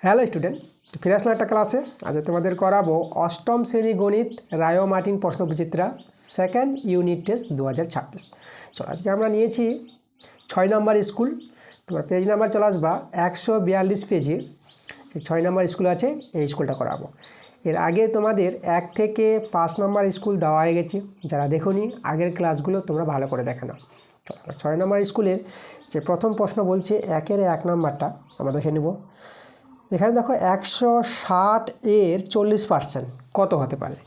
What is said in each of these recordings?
Hello student, ফিরে আসলাম একটা ক্লাসে। আজ তোমাদের করাবো অষ্টম শ্রেণী গণিত রায় মার্টিন প্রশ্নবিচিত্রা সেকেন্ড ইউনিট টেস্ট 2026। চলো, আজকে আমরা নিয়েছি 6 নম্বর স্কুল। তোমার পেজ নাম্বার চলে আসবা 142 পেজে। 6 নম্বর স্কুল আছে, এই স্কুলটা করাবো। এর আগে তোমাদের 1 থেকে 5 নম্বর স্কুল দেওয়া হয়ে গেছে। যারা দেখোনি আগের ক্লাসগুলো তোমরা ভালো করে দেখে নাও। 6 নম্বর স্কুলের যে প্রথম প্রশ্ন বলছে 1-এর 1 নম্বরটা আমরা দেখে নেব। এখানে দেখো 160 এর 40% কত হতে পারে।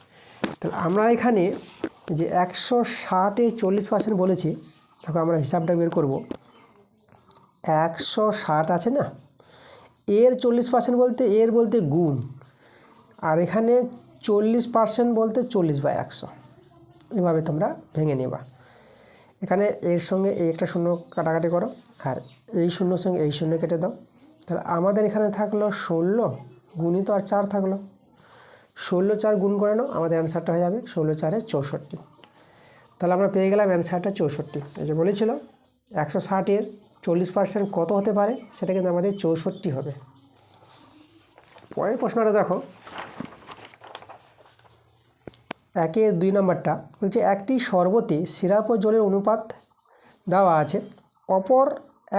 তাহলে আমরা এখানে যে 160 এর 40% বলেছি, দেখো আমরা হিসাবটা বের করব। 160 আছে না, এর 40% বলতে এর বলতে গুণ, আর এখানে 40% বলতে 40/100। এভাবে তোমরা ভেঙে নেবা। এখানে এর সঙ্গে এই একটা শূন্য কাটাকাটি করো, আর এই শূন্যর সঙ্গে এই শূন্য কেটে দাও। তাহলে আমাদের এখানে থাকলো 16 গুণিত আর 4 থাকলো। 16 4 গুণ করে নাও, আমাদের অ্যান্সারটা হয়ে যাবে 16 4 64। তাহলে আমরা পেয়ে গেলাম অ্যান্সারটা 64। এই যে বলেছিল 160 এর 40% কত হতে পারে, সেটা কিন্তু আমাদের 64 হবে। পরের প্রশ্নটা দেখো, 1-এর 2 নম্বরটা বলছে একটি শরবতে সিরাপ ও জলের অনুপাত দেওয়া আছে, অপর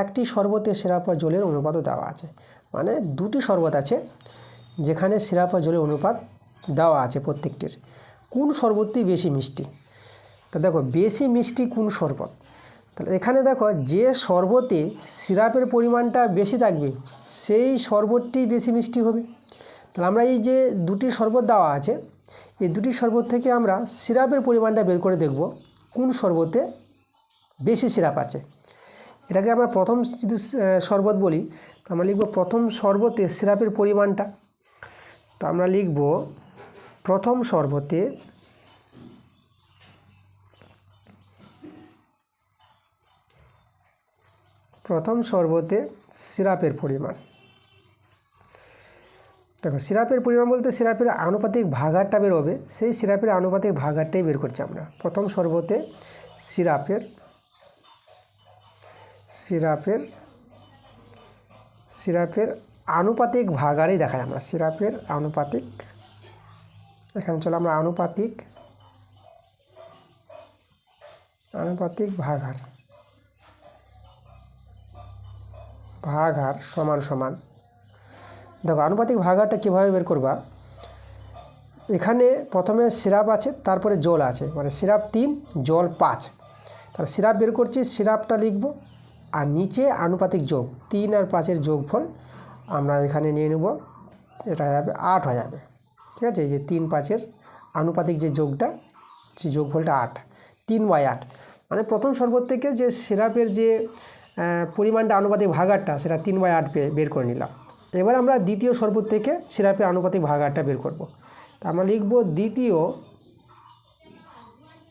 একটি শরবতে সিরাপ ও জলের অনুপাতও দেওয়া আছে। মানে দুটি শরবত আছে যেখানে সিরাপ ও জলের অনুপাত দেওয়া আছে প্রত্যেকটির। কোন শরবতটি বেশি মিষ্টি? তা দেখো বেশি মিষ্টি কোন শরবত, তাহলে এখানে দেখো যে শরবতে সিরাপের পরিমাণটা বেশি থাকবে সেই শরবতটি বেশি মিষ্টি হবে। তাহলে আমরা এই যে দুটি শরবত দেওয়া আছে, এই দুটি শরবত থেকে আমরা সিরাপের পরিমাণটা বের করে দেখব কোন শরবতে বেশি সিরাপ আছে। এটাকে আমরা প্রথম যদি শরবত বলি, তো আমরা লিখব প্রথম শরবতে সিরাপের পরিমাণটা। তো আমরা লিখব প্রথম শরবতে সিরাপের পরিমাণ। দেখো সিরাপের পরিমাণ বলতে সিরাপের আনুপাতিক ভাগারটা বের হবে, সেই সিরাপের আনুপাতিক ভাগারটাই বের করছি আমরা। প্রথম শরবতে সিরাপের আনুপাতিক ভাগারই দেখায় আমরা। সিরাপের আনুপাতিক, এখানে চলো আমরা আনুপাতিক ভাগার সমান। দেখো আনুপাতিক ভাগারটা কীভাবে বের করবা, এখানে প্রথমে সিরাপ আছে, তারপরে জল আছে, মানে সিরাপ 3 জল 5। তাহলে সিরাপ বের করছি, সিরাপটা লিখব, আর নিচে আনুপাতিক যোগ 3 আর 5-এর যোগফল আমরা এখানে নিয়ে নেব, এটা হয়ে যাবে 8 হয়ে যাবে। ঠিক আছে, এই যে 3 5-এর আনুপাতিক যে যোগটা, সেই যোগফলটা 8, 3/8। মানে প্রথম শরবত থেকে যে সিরাপের যে পরিমাণটা আনুপাতিক ভাগারটা সেটা 3/8 বের করে নিলাম। এবার আমরা দ্বিতীয় শরবত থেকে সিরাপের আনুপাতিক ভাগারটা বের করব। তা আমরা লিখব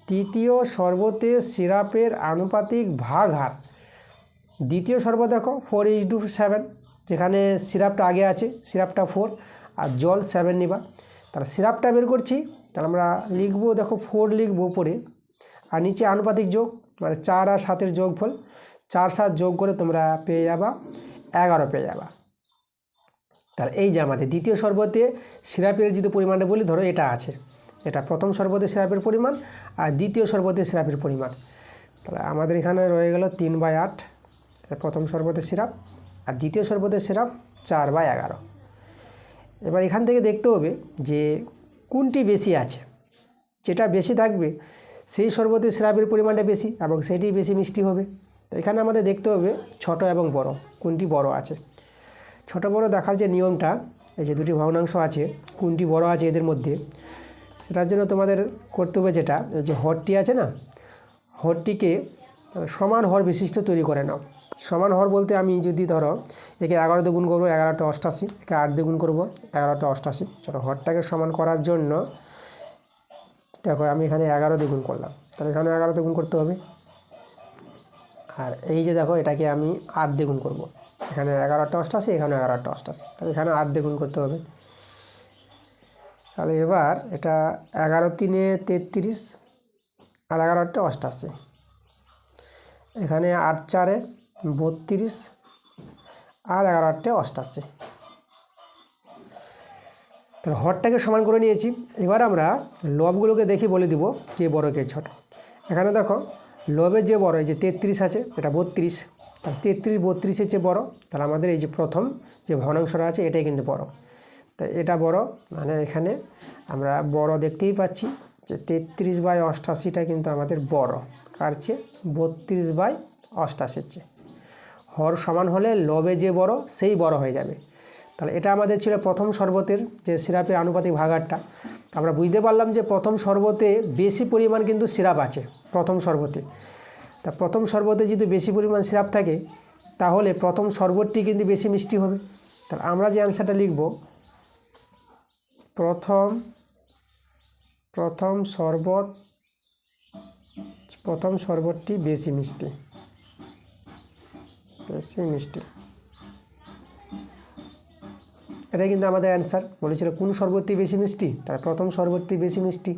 দ্বিতীয় শরবতে সিরাপের আনুপাতিক ভাগার। দ্বিতীয় শরবত দেখো 4:7, যেখানে সিরাপটা আগে আছে, সিরাপটা 4 আর জল 7 নিবা। তাহলে সিরাপটা বের করছি, তাহলে আমরা লিখব, দেখো 4 লিখব উপরে, আর নিচে আনুপাতিক যোগ, মানে 4 আর 7-এর যোগফল, 4 7 যোগ করে তোমরা পেয়ে যাবা 11 পেয়ে যাবা। তাহলে এই যে আমাদের দ্বিতীয় শরবতে সিরাপের যদি পরিমাণটা বলি, ধরো এটা আছে, এটা প্রথম শরবতে সিরাপের পরিমাণ আর দ্বিতীয় শরবতে সিরাপের পরিমাণ। তাহলে আমাদের এখানে রয়ে গেল 3/8 প্রথম শরবতের সিরাপ, আর দ্বিতীয় শরবতের সিরাপ 4/11। এবার এখান থেকে দেখতে হবে যে কোনটি বেশি আছে। যেটা বেশি থাকবে সেই শরবতের সিরাপের পরিমাণটা বেশি এবং সেটি বেশি মিষ্টি হবে। তো এখানে আমাদের দেখতে হবে ছোট এবং বড় কোনটি বড় আছে। ছোট বড় দেখার যে নিয়মটা, এই যে দুটি ভগ্নাংশ আছে, কোনটি বড় আছে এদের মধ্যে, সেটার জন্য তোমাদের করতে হবে যেটা, এই যে হরটি আছে না, হরটিকে সমান হর বিশিষ্ট তৈরি করে নাও। সমান হর বলতে আমি যদি ধরো একে 11 দিয়ে গুণ করবো 11টা 88, একে 8 দিয়ে গুণ করবো 11টা 88। চলো হরটাকে সমান করার জন্য দেখো আমি এখানে 11 দিয়ে গুণ করলাম, তাহলে এখানে 11 দিয়ে গুণ করতে হবে। আর এই যে দেখো এটাকে আমি 8 দিয়ে গুণ করবো, এখানে 11টা 88, এখানে 11টা 88, তাহলে এখানে 8 দিয়ে গুণ করতে হবে। তাহলে এবার এটা 11 3 33 আর 11টা 88, এখানে 8 4 32 আর 11টা 88। তাহলে হরটাকে সমান করে নিয়েছি। এবার আমরা লবগুলোকে দেখি বলে দিব কে বড় কে ছোট। এখানে দেখো লবের যে বড়, এই যে 33 আছে, এটা 32, তাহলে 33 32-এর চেয়ে বড়। তাহলে আমাদের এই যে প্রথম যে ভগ্নাংশটা আছে এটাই কিন্তু বড়, তাই এটা বড়, মানে এখানে আমরা বড় দেখতেই পাচ্ছি যে 33/88টা কিন্তু আমাদের বড়, কার চেয়ে? 32/88-এর চেয়ে। হর সমান হলে লবে যে বড় সেই বড় হয়ে যাবে। তাহলে এটা আমাদের ছিল প্রথম শরবতের যে সিরাপের আনুপাতিক ভাগাড়টা। আমরা বুঝতে পারলাম যে প্রথম শরবতে বেশি পরিমাণ কিন্তু সিরাপ আছে প্রথম শরবতে। তা প্রথম শরবতে যদি বেশি পরিমাণ সিরাপ থাকে তাহলে প্রথম শরবতটি কিন্তু বেশি মিষ্টি হবে। তাহলে আমরা যে অ্যান্সারটা লিখব, প্রথম শরবতটি বেশি মিষ্টি। এটাই কিন্তু আমাদের অ্যান্সার। বলেছিল কোন শরবতটি বেশি মিষ্টি, তার প্রথম শরবতটি বেশি মিষ্টি।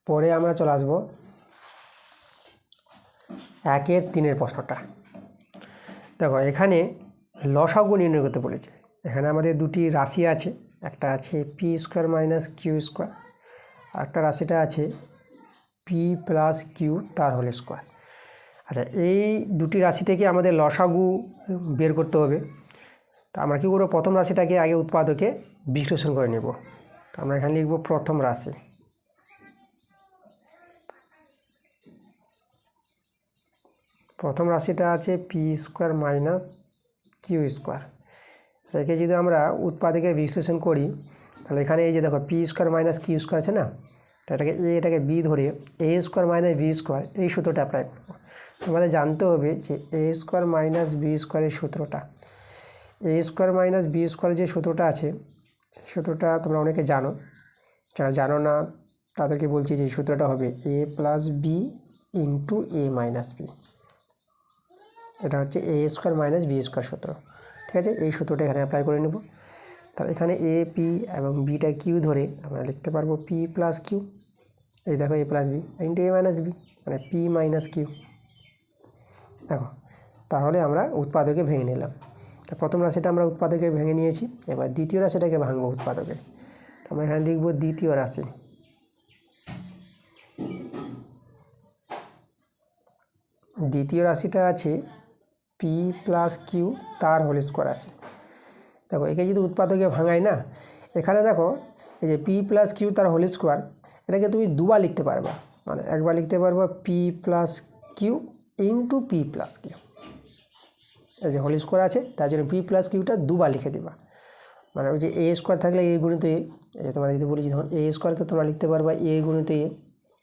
পরে আমরা চলে আসবো 1-এর 3-এর প্রশ্নটা। দেখো এখানে লসাগু নির্ণয় করতে বলেছে। এখানে আমাদের দুটি রাশি আছে, একটা আছে P square minus Q square, আর একটা রাশিটা আছে পি প্লাস কিউ তার হোল স্কোয়ার। আচ্ছা, এই দুটি রাশি থেকে আমাদের লসাগু বের করতে হবে। তো আমরা কী করবো, প্রথম রাশিটাকে আগে উৎপাদকে বিশ্লেষণ করে নেব। তো আমরা এখানে লিখব প্রথম রাশি। প্রথম রাশিটা আছে P square minus Q square. আচ্ছা, একে যদি আমরা উৎপাদকে বিশ্লেষণ করি তাহলে এখানে এই যে দেখো P square minus Q square আছে না, তো এটাকে বি ধরে A square minus B square এই সূত্রটা অ্যাপ্লাই করবো। আমাদের জানতে হবে যে এ স্কোয়ার মাইনাস বি স্কোয়ারের সূত্রটা, এ স্কোয়ার মাইনাস বি স্কোয়ার যে সূত্রটা আছে সূত্রটা তোমরা অনেকে জানো, যারা জানো না তাদেরকে বলছি যে এই সূত্রটা হবে এ প্লাস বি ইন্টু এ মাইনাস বি। এটা হচ্ছে এ স্কোয়ার মাইনাস বি স্কোয়ার সূত্র। ঠিক আছে, এই সূত্রটা এখানে অ্যাপ্লাই করে নেব। তাহলে এখানে এ পি এবং বিটা কিউ ধরে আমরা লিখতে পারবো পি প্লাস কিউ, এই দেখো এ প্লাস বি ইন্টু এ মাইনাস বি, মানে পি মাইনাস কিউ। দেখো তাহলে আমরা উৎপাদকে ভেঙে নিলাম। তা প্রথম রাশিটা আমরা উৎপাদকে ভেঙে নিয়েছি, এবার দ্বিতীয় রাশিটাকে ভাঙবো উৎপাদকে। তো আমরা এখানে লিখবো দ্বিতীয় রাশি। দ্বিতীয় রাশিটা আছে পি প্লাস কিউ তার হোল স্কোয়ার আছে। দেখো একে যদি উৎপাদকে ভাঙাই না, এখানে দেখো এই যে পি প্লাস কিউ তার হোল স্কোয়ার, এটাকে তুমি দুবার লিখতে পারবা, মানে একবার লিখতে পারবা P plus Q into P plus Q. এই যে হোল স্কোয়ার আছে তার জন্য পি প্লাস কিউটা দুবার লিখে দিবা, মানে ওই যে এ স্কোয়ার থাকলে এ গুণিত এ, এই তোমাদের যদি বলেছি তখন এ স্কোয়ারকে তোমরা লিখতে পারবা এ গুণিত এ,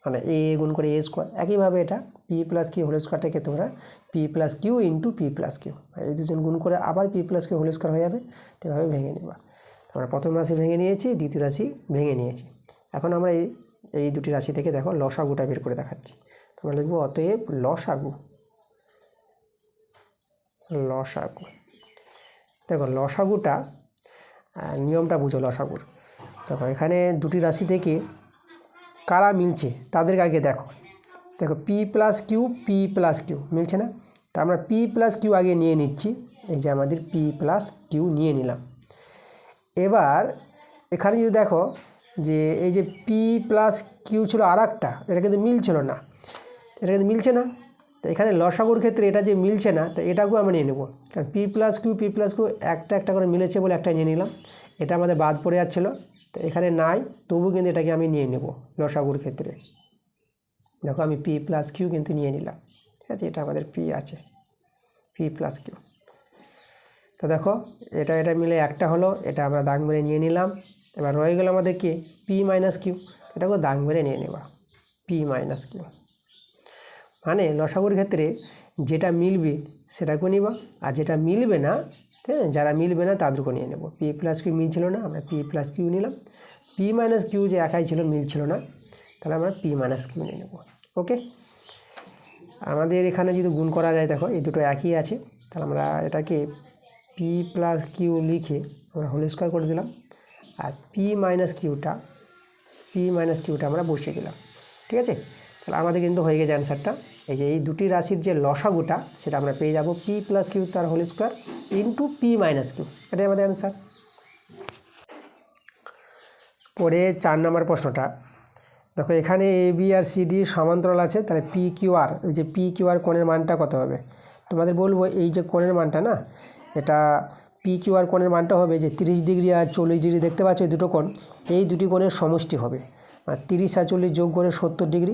মানে এ গুণ করে এ স্কোয়ার। একইভাবে এটা পি প্লাস কিউ হোল স্কোয়ারটাকে তোমরা P plus Q into P plus Q, এই দুজন গুণ করে আবার P plus Q whole square হয়ে যাবে। এভাবে ভেঙে নেবা। আমরা প্রথম রাশি ভেঙে নিয়েছি, দ্বিতীয় রাশি ভেঙে নিয়েছি। এখন আমরা এই দুটি রাশি থেকে দেখো লসাগুটা বের করে দেখাচ্ছি। তোমরা লিখবো অতএব লসাগু। দেখো লসাগুটা নিয়মটা বুঝো লসাগুর। দেখো এখানে দুটি রাশি থেকে কারা মিলছে তাদেরকে আগে দেখো। দেখো পি প্লাস কিউ মিলছে না, তা আমরা পি প্লাস কিউ আগে নিয়ে নিচ্ছি। এই যে আমাদের পি প্লাস কিউ নিয়ে নিলাম। এবার এখানে যদি দেখো যে এই যে পি প্লাস কিউ ছিল আর একটা, এটা কিন্তু মিলছিল না, এটা কিন্তু মিলছে না। তো এখানে লসাগুর ক্ষেত্রে এটা যে মিলছে না, তো এটাকেও আমরা নিয়ে নেব, কারণ পি প্লাস কিউ একটা করে মিলেছে বলে একটা নিয়ে নিলাম। এটা আমাদের বাদ পড়ে যাচ্ছিলো, তো এখানে নাই, তবু কিন্তু এটাকে আমি নিয়ে নেব লসাগুর ক্ষেত্রে। দেখো আমি পি প্লাস কিউ কিন্তু নিয়ে নিলাম। ঠিক আছে, এটা আমাদের পি আছে, পি প্লাস কিউ। তো দেখো এটা মিলে একটা হলো, এটা আমরা দাগ মেরে নিয়ে নিলাম। এবার রয়ে গেল আমাদের কি পি মাইনাস কিউ, এটাকেও দাগ মেরে নিয়ে নেবা পি মাইনাস কিউ। মানে লসাগুর ক্ষেত্রে যেটা মিলবে সেটাকেও নিবা, আর যেটা মিলবে না, হ্যাঁ যারা মিলবে না তাদেরকেও নিয়ে নেব। পি প্লাস কিউ মিলছিল না, আমরা পি প্লাস কিউ নিলাম। পি মাইনাস কিউ যে একাই ছিল, মিলছিল না, তাহলে আমরা পি মাইনাস কিউ নিয়ে নেব। ওকে, আমাদের এখানে যদি গুণ করা যায়, দেখো এই দুটো একই আছে, তাহলে আমরা এটাকে পি প্লাস কিউ লিখে আমরা হোল স্কোয়ার করে দিলাম, আর পি মাইনাস কিউটা আমরা বসিয়ে দিলাম। ঠিক আছে, তাহলে আমাদের কিন্তু হয়ে গেছে অ্যান্সারটা। এই যে এই দুটি রাশির যে লসাগুটা সেটা আমরা পেয়ে যাব পি প্লাস কিউ তার whole square into P minus Q, এটাই আমাদের অ্যান্সার। পরে 4 নম্বর প্রশ্নটা দেখো, এখানে এ বি আর সি ডি সমান্তরাল আছে, তাহলে পি কিউ আর, এই যে পি কিউ আর কোণের মানটা কত হবে? তোমাদের বলবো এই যে কোণের মানটা না, এটা পি কিউ আর কোণের মানটা হবে যে 30 ডিগ্রি আর 40 ডিগ্রি দেখতে পাচ্ছ এই দুটো কোণ, এই দুটি কোণের সমষ্টি হবে, মানে 30 আর 40 যোগ করে 70 ডিগ্রি,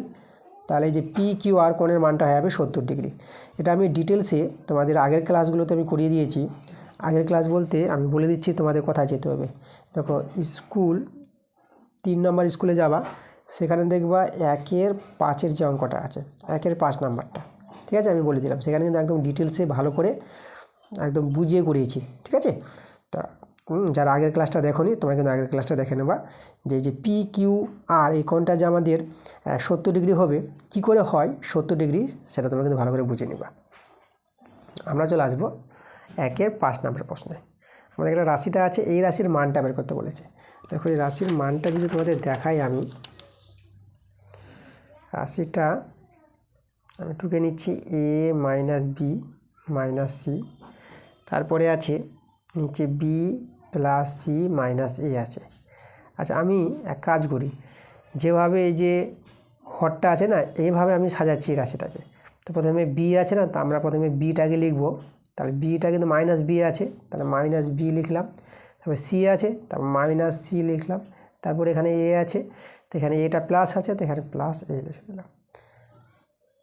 তাহলে এই যে পি কিউ আর কোণের মানটা হবে 70 ডিগ্রি। এটা আমি ডিটেলসে তোমাদের আগের ক্লাসগুলোতে আমি করিয়ে দিয়েছি। আগের ক্লাস বলতে আমি বলে দিচ্ছি তোমাদের কোথায় যেতে হবে। দেখো স্কুল 3 নম্বর স্কুলে যাবা, সেখানে দেখবা 1-এর 5-এর যে অঙ্কটা আছে, 1-এর 5 নাম্বারটা, ঠিক আছে, আমি বলে দিলাম। সেখানে কিন্তু একদম ডিটেলসে ভালো করে একদম বুঝিয়ে করিয়েছি, ঠিক আছে। তা যারা আগের ক্লাসটা দেখোনি তোমরা কিন্তু আগের ক্লাসটা দেখে নেবা, যে এই যে পি কিউ আর এই কোণটা যে আমাদের 70 ডিগ্রি হবে, কি করে হয় 70 ডিগ্রি, সেটা তোমরা কিন্তু ভালো করে বুঝে নেবা। আমরা চলে আসবো 1-এর 5 নম্বর প্রশ্নে। আমাদের একটা রাশিটা আছে, এই রাশির মানটা বের করতে বলেছে। দেখো এই রাশির মানটা যদি তোমাদের দেখাই, আমি রাশিটা আমি টুকে নিচ্ছি এ মাইনাস বি মাইনাস সি, তারপরে আছে নিচে বি প্লাস সি মাইনাস এ আছে। আচ্ছা আমি এক কাজ করি, যেভাবে এই যে হরটা আছে না, এইভাবে আমি সাজাচ্ছি রাশিটাকে। তো প্রথমে বি আছে না, তো আমরা প্রথমে বিটাকে লিখবো, তাহলে বিটা কিন্তু মাইনাস বি আছে, তাহলে মাইনাস বি লিখলাম। তারপরে সি আছে, তারপর মাইনাস সি লিখলাম। তারপরে এখানে এ আছে, তো এখানে এটা প্লাস আছে, তো এখানে প্লাস এ লিখে দিলাম।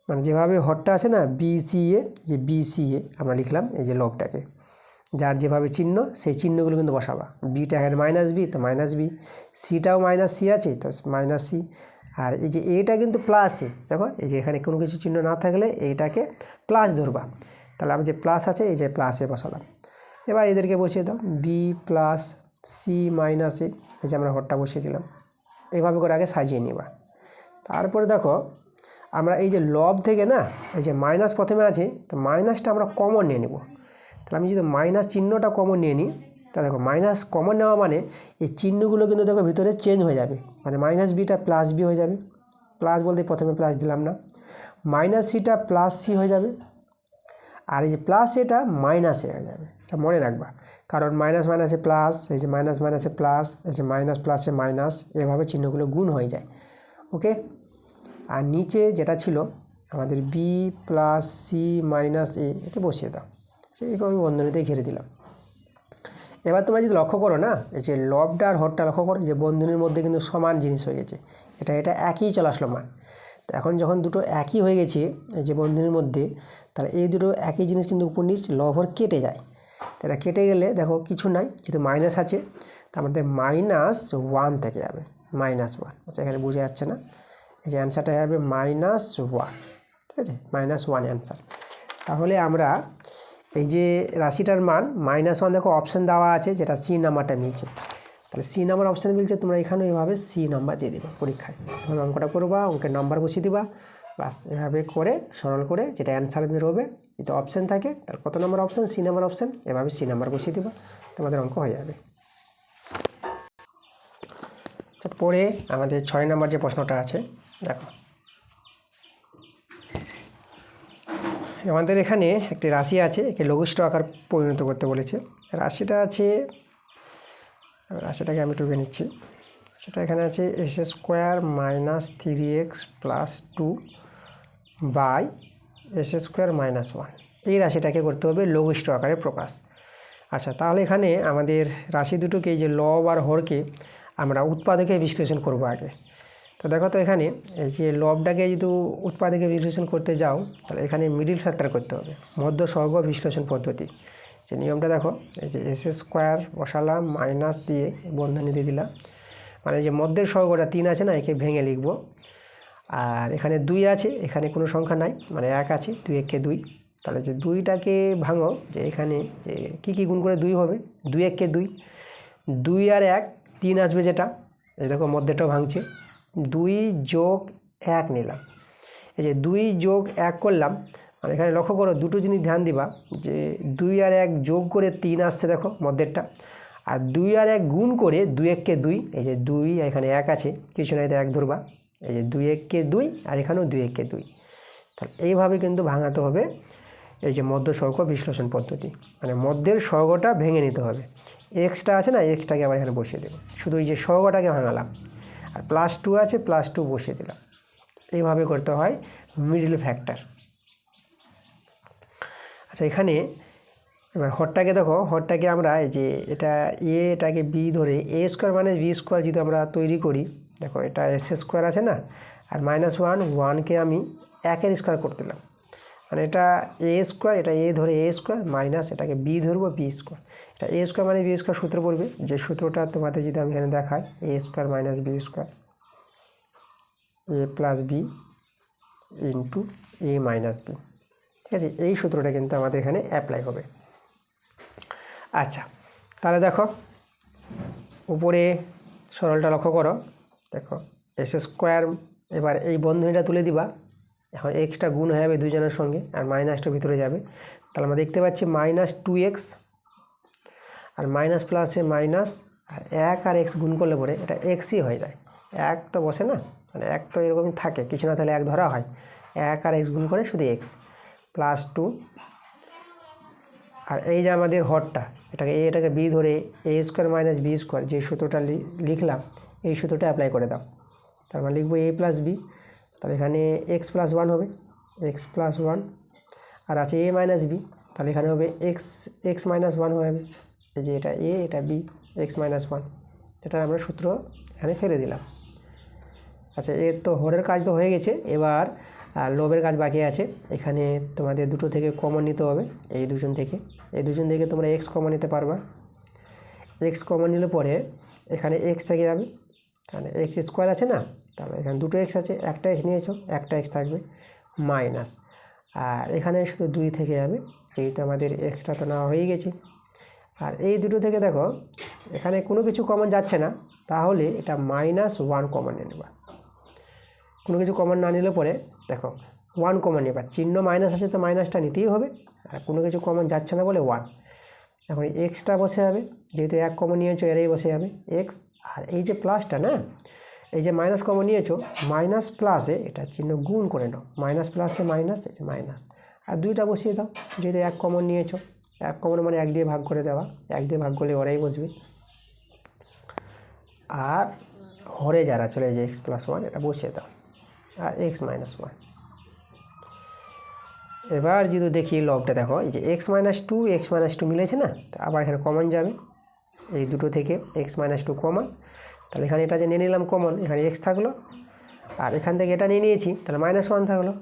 মানে যেভাবে হরটা আছে না বি সি এ, যে বি সি এ আমরা লিখলাম এই যে লবটাকে, যার যেভাবে চিহ্ন সেই চিহ্নগুলো কিন্তু বসাবা। বিটা এখানে মাইনাস বি, তো মাইনাস বি, সিটাও মাইনাস সি আছে, তো মাইনাস সি, আর এই যে এটা কিন্তু প্লাস এ, দেখো এই যে এখানে কোনো কিছু চিহ্ন না থাকলে এইটাকে প্লাস ধরবা, তাহলে আমি যে প্লাস আছে এই যে প্লাস এ বসালাম। এবার এদেরকে বসিয়ে দাও, বি প্লাস সি মাইনাস এ, এই যে আমরা হরটা বসিয়ে দিলাম। এইভাবে করে আগে সাজিয়ে নিবা। তারপরে দেখো আমরা এই যে লব থেকে না, এই যে মাইনাস প্রথমে আছে, তো মাইনাসটা আমরা কমন নিয়ে নেব। তাহলে আমি যদি মাইনাস চিহ্নটা কমন নিয়ে নিই, তা দেখো মাইনাস কমন নেওয়া মানে এই চিহ্নগুলো কিন্তু দেখো ভিতরে চেঞ্জ হয়ে যাবে, মানে মাইনাস বিটা প্লাস বি হয়ে যাবে। প্লাস বলতে প্রথমে প্লাস দিলাম না, মাইনাস সিটা প্লাস সি হয়ে যাবে, আর এই যে প্লাস এটা মাইনাস এ হয়ে যাবে। এটা মনে রাখবা, কারণ মাইনাস মাইনাসে প্লাস, এই যে মাইনাস মাইনাসে প্লাস, এই যে মাইনাস প্লাসে মাইনাস, এভাবে চিহ্নগুলো গুণ হয়ে যায়। ওকে, আর নিচে যেটা ছিল আমাদের বি প্লাস সি মাইনাস এ, একে বসিয়ে দাও। এইভাবে আমি বন্ধনীতে ঘিরে দিলাম। এবার তোমরা যদি লক্ষ্য করো না, এই যে লবটা আর হরটা লক্ষ্য করো, যে বন্ধনীর মধ্যে কিন্তু সমান জিনিস হয়ে গেছে, এটা একই চলে আসলো মান। তো এখন যখন দুটো একই হয়ে গেছে এই যে বন্ধনীর মধ্যে, তাহলে এই দুটো একই জিনিস কিন্তু উপর নিচ লব হর কেটে যায়। তো এটা কেটে গেলে দেখো কিছু নাই, যেহেতু মাইনাস আছে, তা আমাদের -1 থেকে যাবে, -1। আচ্ছা এখানে বোঝা যাচ্ছে না, এই যে অ্যান্সারটা হবে -1, ঠিক আছে, -1 অ্যান্সার। তাহলে আমরা এই যে রাশিটার মান -1, দেখো অপশান দেওয়া আছে, যেটা সি নাম্বারটা মিলছে, তাহলে সি নাম্বার অপশান মিলছে, তোমরা এখানে এইভাবে সি নাম্বার দিয়ে দেবে পরীক্ষায়। এভাবে অঙ্কটা করবা, অঙ্কের নাম্বার বসিয়ে দিবা, বাস এভাবে করে সরল করে যেটা অ্যান্সার বেরোবে, এটা অপশান থাকে, তার কত নম্বর অপশান, সি নাম্বার অপশান, এভাবে সি নাম্বার বসিয়ে দিবা, তোমাদের অঙ্ক হয়ে যাবে। আচ্ছা পরে আমাদের 6 নম্বর যে প্রশ্নটা আছে, দেখো আমাদের এখানে একটি রাশি আছে, একে লঘিষ্ঠ আকার পরিণত করতে বলেছে। রাশিটা আছে, রাশিটাকে আমি টুকে নিচ্ছি, সেটা এখানে আছে s² - 3x + 2 বাই s² - 1। এই রাশিটাকে করতে হবে লঘিষ্ঠ আকারে প্রকাশ। আচ্ছা তাহলে এখানে আমাদের রাশি দুটোকে, এই যে লব আর হরকে আমরা উৎপাদকে বিশ্লেষণ করব আগে। তো দেখো তো এখানে এই যে লবটাকে যদি উৎপাদকে বিশ্লেষণ করতে যাও, তাহলে এখানে মিডিল ফ্যাক্টর করতে হবে, মধ্য সহগ বিশ্লেষণ পদ্ধতি। যে নিয়মটা দেখো, এই যে s² বসালাম, মাইনাস দিয়ে বন্ধনী দিয়ে দিলাম, মানে যে মধ্যের সহগটা 3 আছে না, একে ভেঙে লিখব। আর এখানে 2 আছে, এখানে কোনো সংখ্যা নাই, মানে 1 আছে, 2 1 2। তাহলে যে 2টাকে ভাঙো, যে এখানে যে কী গুণ করে 2 হবে, 2 1 2, 2 আর 1 3 আসবে, যেটা এই দেখো মধ্যেটাও ভাঙছে, 2 + 1 নিলাম। এই যে 2 + 1 করলাম, আর এখানে লক্ষ্য করো দুটো জিনিস ধ্যান দিবা, যে 2 আর 1 যোগ করে 3 আসছে দেখো মধ্যেরটা, আর 2 আর 1 গুণ করে 2 1 2, এই যে 2 এখানে 1 আছে, কিছু নাই তো 1 ধরবা, এই যে 2 1 2, আর এখানেও 2 1 2। তাহলে এইভাবে কিন্তু ভাঙাতে হবে এই যে মধ্য সহগ বিশ্লেষণ পদ্ধতি, মানে মধ্যের সহগটা ভেঙে নিতে হবে। এক্সটা আছে না, এক্সটাকে আবার এখানে বসিয়ে দেবো, শুধু এই যে সহগটাকে ভাঙালাম, আর +2 আছে, +2 বসিয়ে দিলাম। এইভাবে করতে হয় মিডল ফ্যাক্টর। আচ্ছা, এখানে এবার হরটাকে দেখো, হরটাকে আমরা এই যে এটাকে বি ধরে a² - b² যদি আমরা তৈরি করি, দেখো এটা s² আছে না, আর -1 1কে আমি 1-এর স্কোয়ার করতে দিলাম, মানে এটা a², এটা a ধরে a² মাইনাস এটাকে b ধরবো b², এটা a² - b² সূত্র পড়বে, যে সূত্রটা তোমাদের যদি আমি এখানে দেখাই, a² - b² a + b into a - b, ঠিক আছে? এই সূত্রটা কিন্তু আমাদের এখানে অ্যাপ্লাই হবে। আচ্ছা, তাহলে দেখো উপরে সরলটা লক্ষ্য করো, দেখো s², এবার এই বন্ধনীটা তুলে দিবা, এখন এক্সটা গুণ হয়ে যাবে দুজনের সঙ্গে, আর মাইনাসটা ভিতরে যাবে, তাহলে আমরা দেখতে পাচ্ছি -2x, আর মাইনাস প্লাসে মাইনাস, আর 1 আর x গুণ করলে পরে এটা xই হয়ে যায়, 1 তো বসে না, মানে 1 তো এরকমই থাকে, কিছু না তাহলে 1 ধরা হয়, 1 আর x গুণ করে শুধু x, +2, আর এই যে আমাদের হরটা, এটাকে b ধরে a² - b², যে সূত্রটা লিখলাম, এই সূত্রটা অ্যাপ্লাই করে দাও, তার মানে লিখবো a + b, তাহলে এখানে x + 1 হবে, x + 1, আর আছে a - b, তাহলে এখানে হবে x - 1 হয়ে যাবে, এই যে এটা a, এটা b, x - 1, এটা আমরা সূত্র এখানে ফেলে দিলাম। আচ্ছা, এর তো হরের কাজ তো হয়ে গেছে, এবার লবের কাজ বাকি আছে। এখানে তোমাদের দুটো থেকে কমন নিতে হবে, এই দুজন থেকে তোমরা x কমন নিতে পারবা, x কমন নিলে পরে এখানে x থেকে যাবে, তাহলে x² আছে না, তাহলে এখানে দুটো x আছে, একটা x নিয়েছো, একটা x থাকবে, মাইনাস, আর এখানে শুধু 2 থেকে যাবে, যেহেতু আমাদের এক্সটা তো নেওয়া হয়ে গেছে। আর এই দুটো থেকে দেখো এখানে কোনো কিছু কমন যাচ্ছে না, তাহলে এটা -1 কমন নিয়ে নেবা। কোনো কিছু কমন না নিলে পরে দেখো 1 কমন নেবা, চিহ্ন মাইনাস আছে তো মাইনাসটা নিতেই হবে, আর কোনো কিছু কমন যাচ্ছে না বলে 1, এখন এক্সটা বসে যাবে, যেহেতু 1 কমন নিয়েছো এরাই বসে যাবে এক্স, আর এই যে প্লাসটা না, এই যে মাইনাস কমন নিয়েছো, মাইনাস প্লাসে এটা চিহ্ন গুণ করে নাও, মাইনাস প্লাসে মাইনাস, এই যে মাইনাস, আর 2টা বসিয়ে দাও, যেহেতু 1 কমন নিয়েছো, 1 কমন মানে 1 দিয়ে ভাগ করে দেওয়া, 1 দিয়ে ভাগ করলে ওরাই বসবে, আর হরে যারা চলে যায় x + 1, এটা বসিয়ে দাও, আর x - 1। এবার যদি দেখি লবটা, দেখো এই যে x - 2 x - 2 মিলেছে না, আবার এখানে কমন যাবে, এই দুটো থেকে x - 2 কমন, তাহলে এখানে এটা যে নিয়ে নিলাম কমন, এখানে x থাকলো, আর এখান থেকে এটা নিয়ে নিয়েছি, তাহলে -1 থাকলো,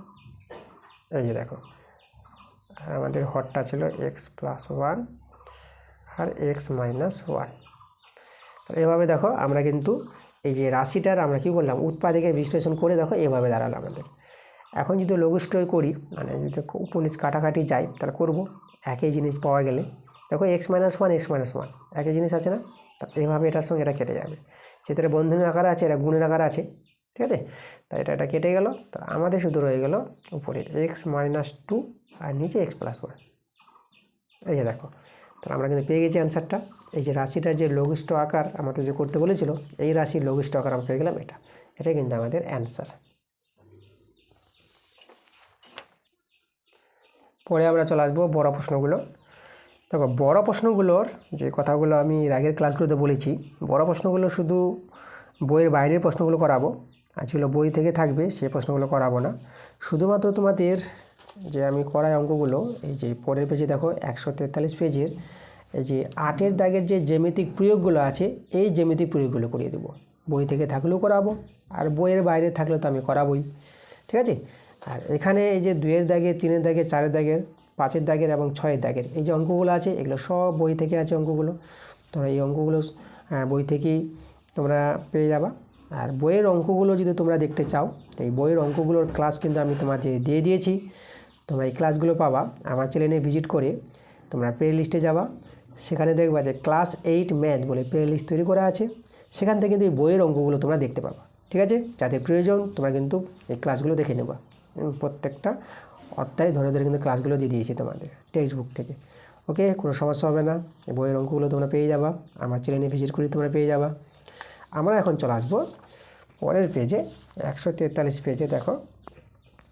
এই যে দেখো আমাদের হরটা ছিল x + 1 আর x - 1। তাহলে এভাবে দেখো আমরা কিন্তু এই যে রাশিটার আমরা কী করলাম, উৎপাদকে বিশ্লেষণ করে দেখো এভাবে দাঁড়ালো আমাদের। এখন যদি লঘুষ্টয় করি, মানে যদি উপনিচ কাটাকাটি যাই, তাহলে করব একই জিনিস পাওয়া গেলে, দেখো x - 1 x - 1 একই জিনিস আছে না, এইভাবে এটার সঙ্গে এটা কেটে যাবে, যেটা বন্ধনীর আকারে আছে এটা গুণের আকারে আছে, ঠিক আছে? তাই এটা কেটে গেল, তো আমাদের শুধু রয়ে গেল উপরে x - 2 আর নিচে x + 1, এই যে দেখো, তাহলে আমরা কিন্তু পেয়ে গেছি অ্যান্সারটা। এই যে রাশিটার যে লঘিষ্ঠ আকার আমাদের যে করতে বলেছিল, এই রাশির লঘিষ্ঠ আকার আমরা পেয়ে গেলাম, এটাই কিন্তু আমাদের অ্যান্সার। পরে আমরা চলে আসবো বড় প্রশ্নগুলো। দেখো বড় প্রশ্নগুলোর যে কথাগুলো আমি আগের ক্লাসগুলোতে বলেছি, বড় প্রশ্নগুলো শুধু বইয়ের বাইরের প্রশ্নগুলো করাবো, আর যেগুলো বই থেকে থাকবে সেই প্রশ্নগুলো করাবো না। শুধুমাত্র তোমাদের যে আমি করাই অঙ্কগুলো, এই যে পরের পেজে দেখো 143 পেজের এই যে 8-এর দাগের যে জ্যামিতিক প্রয়োগগুলো আছে, এই জ্যামিতিক প্রয়োগগুলো করিয়ে দেবো। বই থেকে থাকলেও করাবো, আর বইয়ের বাইরে থাকলেও তো আমি করাবোই, ঠিক আছে? আর এখানে এই যে 2-এর দাগের, 3-এর দাগের, 4-এর দাগের, 5-এর দাগের এবং 6-এর দাগের এই যে অঙ্কগুলো আছে, এগুলো সব বই থেকে আছে অঙ্কগুলো। তোমরা এই অঙ্কগুলো বই থেকেই তোমরা পেয়ে যাবা। আর বইয়ের অঙ্কগুলো যদি তোমরা দেখতে চাও, এই বইয়ের অঙ্কগুলোর ক্লাস কিন্তু আমি তোমাদের দিয়ে দিয়েছি, তোমরা এই ক্লাসগুলো পাবা আমার চ্যানেলে ভিজিট করে। তোমরা প্লে লিস্টে যাবা, সেখানে দেখবা যে ক্লাস 8 ম্যাথ বলে প্লে লিস্ট তৈরি করা আছে, সেখান থেকে কিন্তু এই বইয়ের অঙ্কগুলো তোমরা দেখতে পাবা, ঠিক আছে? যাদের প্রয়োজন তোমরা কিন্তু এই ক্লাসগুলো দেখে নেবা। প্রত্যেকটা অধ্যায় ধরে ধরে কিন্তু ক্লাসগুলো দিয়ে দিয়েছি তোমাদের টেক্সট বুক থেকে। ওকে, কোনো সমস্যা হবে না, এই বইয়ের অঙ্কগুলো তোমরা পেয়ে যাবা, আমার চ্যানেলে ভিজিট করে তোমরা পেয়ে যাবা। আমরা এখন চলে আসবো পরের পেজে 143 পেজে। দেখো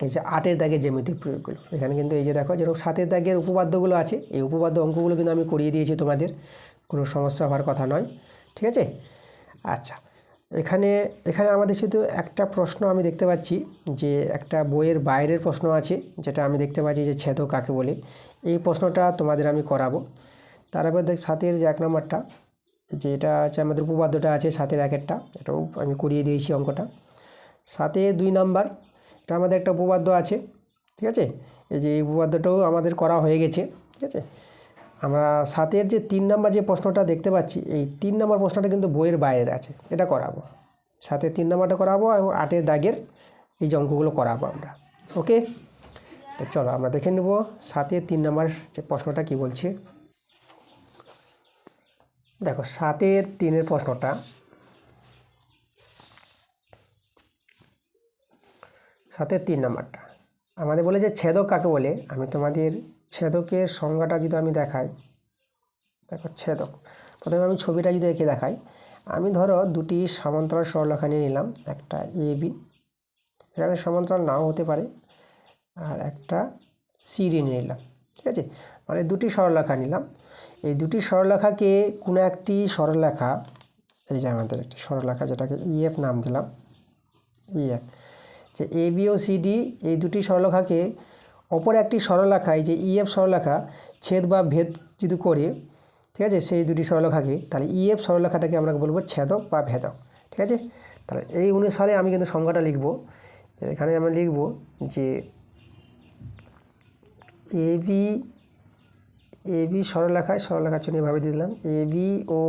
এই যে 8-এর দাগের জ্যামিতিক প্রয়োগগুলো। এখানে কিন্তু এই যে দেখো যেরকম 7-এর দাগের উপপাদ্যগুলো আছে, এই উপপাদ্য অঙ্কগুলো কিন্তু আমি করিয়ে দিয়েছি তোমাদের, কোনো সমস্যা হওয়ার কথা নয়, ঠিক আছে। আচ্ছা, এখানে আমাদের শুধু একটা প্রশ্ন আমি দেখতে পাচ্ছি যে একটা বইয়ের বাইরের প্রশ্ন আছে, যেটা আমি দেখতে পাচ্ছি যে ছেদক কাকে বলে। এই প্রশ্নটা তোমাদের আমি করাবো। তারপর দেখ 7-এর যে 1 নম্বরটা, যে এটা আছে আমাদের উপপাদ্যটা আছে 7-এর 1-এরটা, এটাও আমি করিয়ে দিয়েছি অঙ্কটা। 7-এর 2 নাম্বার, এটা আমাদের একটা উপপাদ্য আছে, ঠিক আছে। এই যে এই উপপাদ্যটাও আমাদের করা হয়ে গেছে, ঠিক আছে। আমরা 7-এর যে 3 নাম্বার যে প্রশ্নটা দেখতে পাচ্ছি, এই 3 নাম্বার প্রশ্নটা কিন্তু বইয়ের বাইরে আছে, এটা করাবো। 7-এর 3 নাম্বারটা করাবো এবং 8-এর দাগের এই যে অঙ্কগুলো করাবো আমরা, ওকে। তো চলো আমরা দেখে নেব 7-এর 3 নাম্বার যে প্রশ্নটা কি বলছে। দেখো 7-এর 3-এর প্রশ্নটা, 7-এর 3 নাম্বারটা আমাদের বলে যে ছেদক কাকে বলে। আমি তোমাদের ছেদকের সংজ্ঞাটা যদি আমি দেখাই, দেখো ছেদক, প্রথমে আমি ছবিটা যদি এঁকে দেখাই, আমি ধরো দুটি সমান্তরাল সরলরেখা নিয়ে নিলাম, একটা AB, এখানে সমান্তরাল নাও হতে পারে, আর একটা CD নিয়ে নিলাম, ঠিক আছে। মানে দুটি সরলরেখা নিলাম। এই দুটি সরলরেখাকে কোনো একটি সরলরেখা, এই যে আমাদের একটি সরলরেখা যেটাকে EF নাম দিলাম, EF, যে AB ও CD এই দুটি সরলরেখাকে অপর একটি সরলরেখায় যে EF সরলরেখা ছেদ বা ভেদ যদি করে, ঠিক আছে, সেই দুটি সরলরেখাকে, তাহলে EF সরলরেখাটাকে আমরা বলবো ছেদক বা ভেদক, ঠিক আছে। তাহলে এই অনুসারে আমি কিন্তু সংজ্ঞাটা লিখব। এখানে আমরা লিখব যে AB সরলরেখার জন্য এভাবে দিলাম, AB ও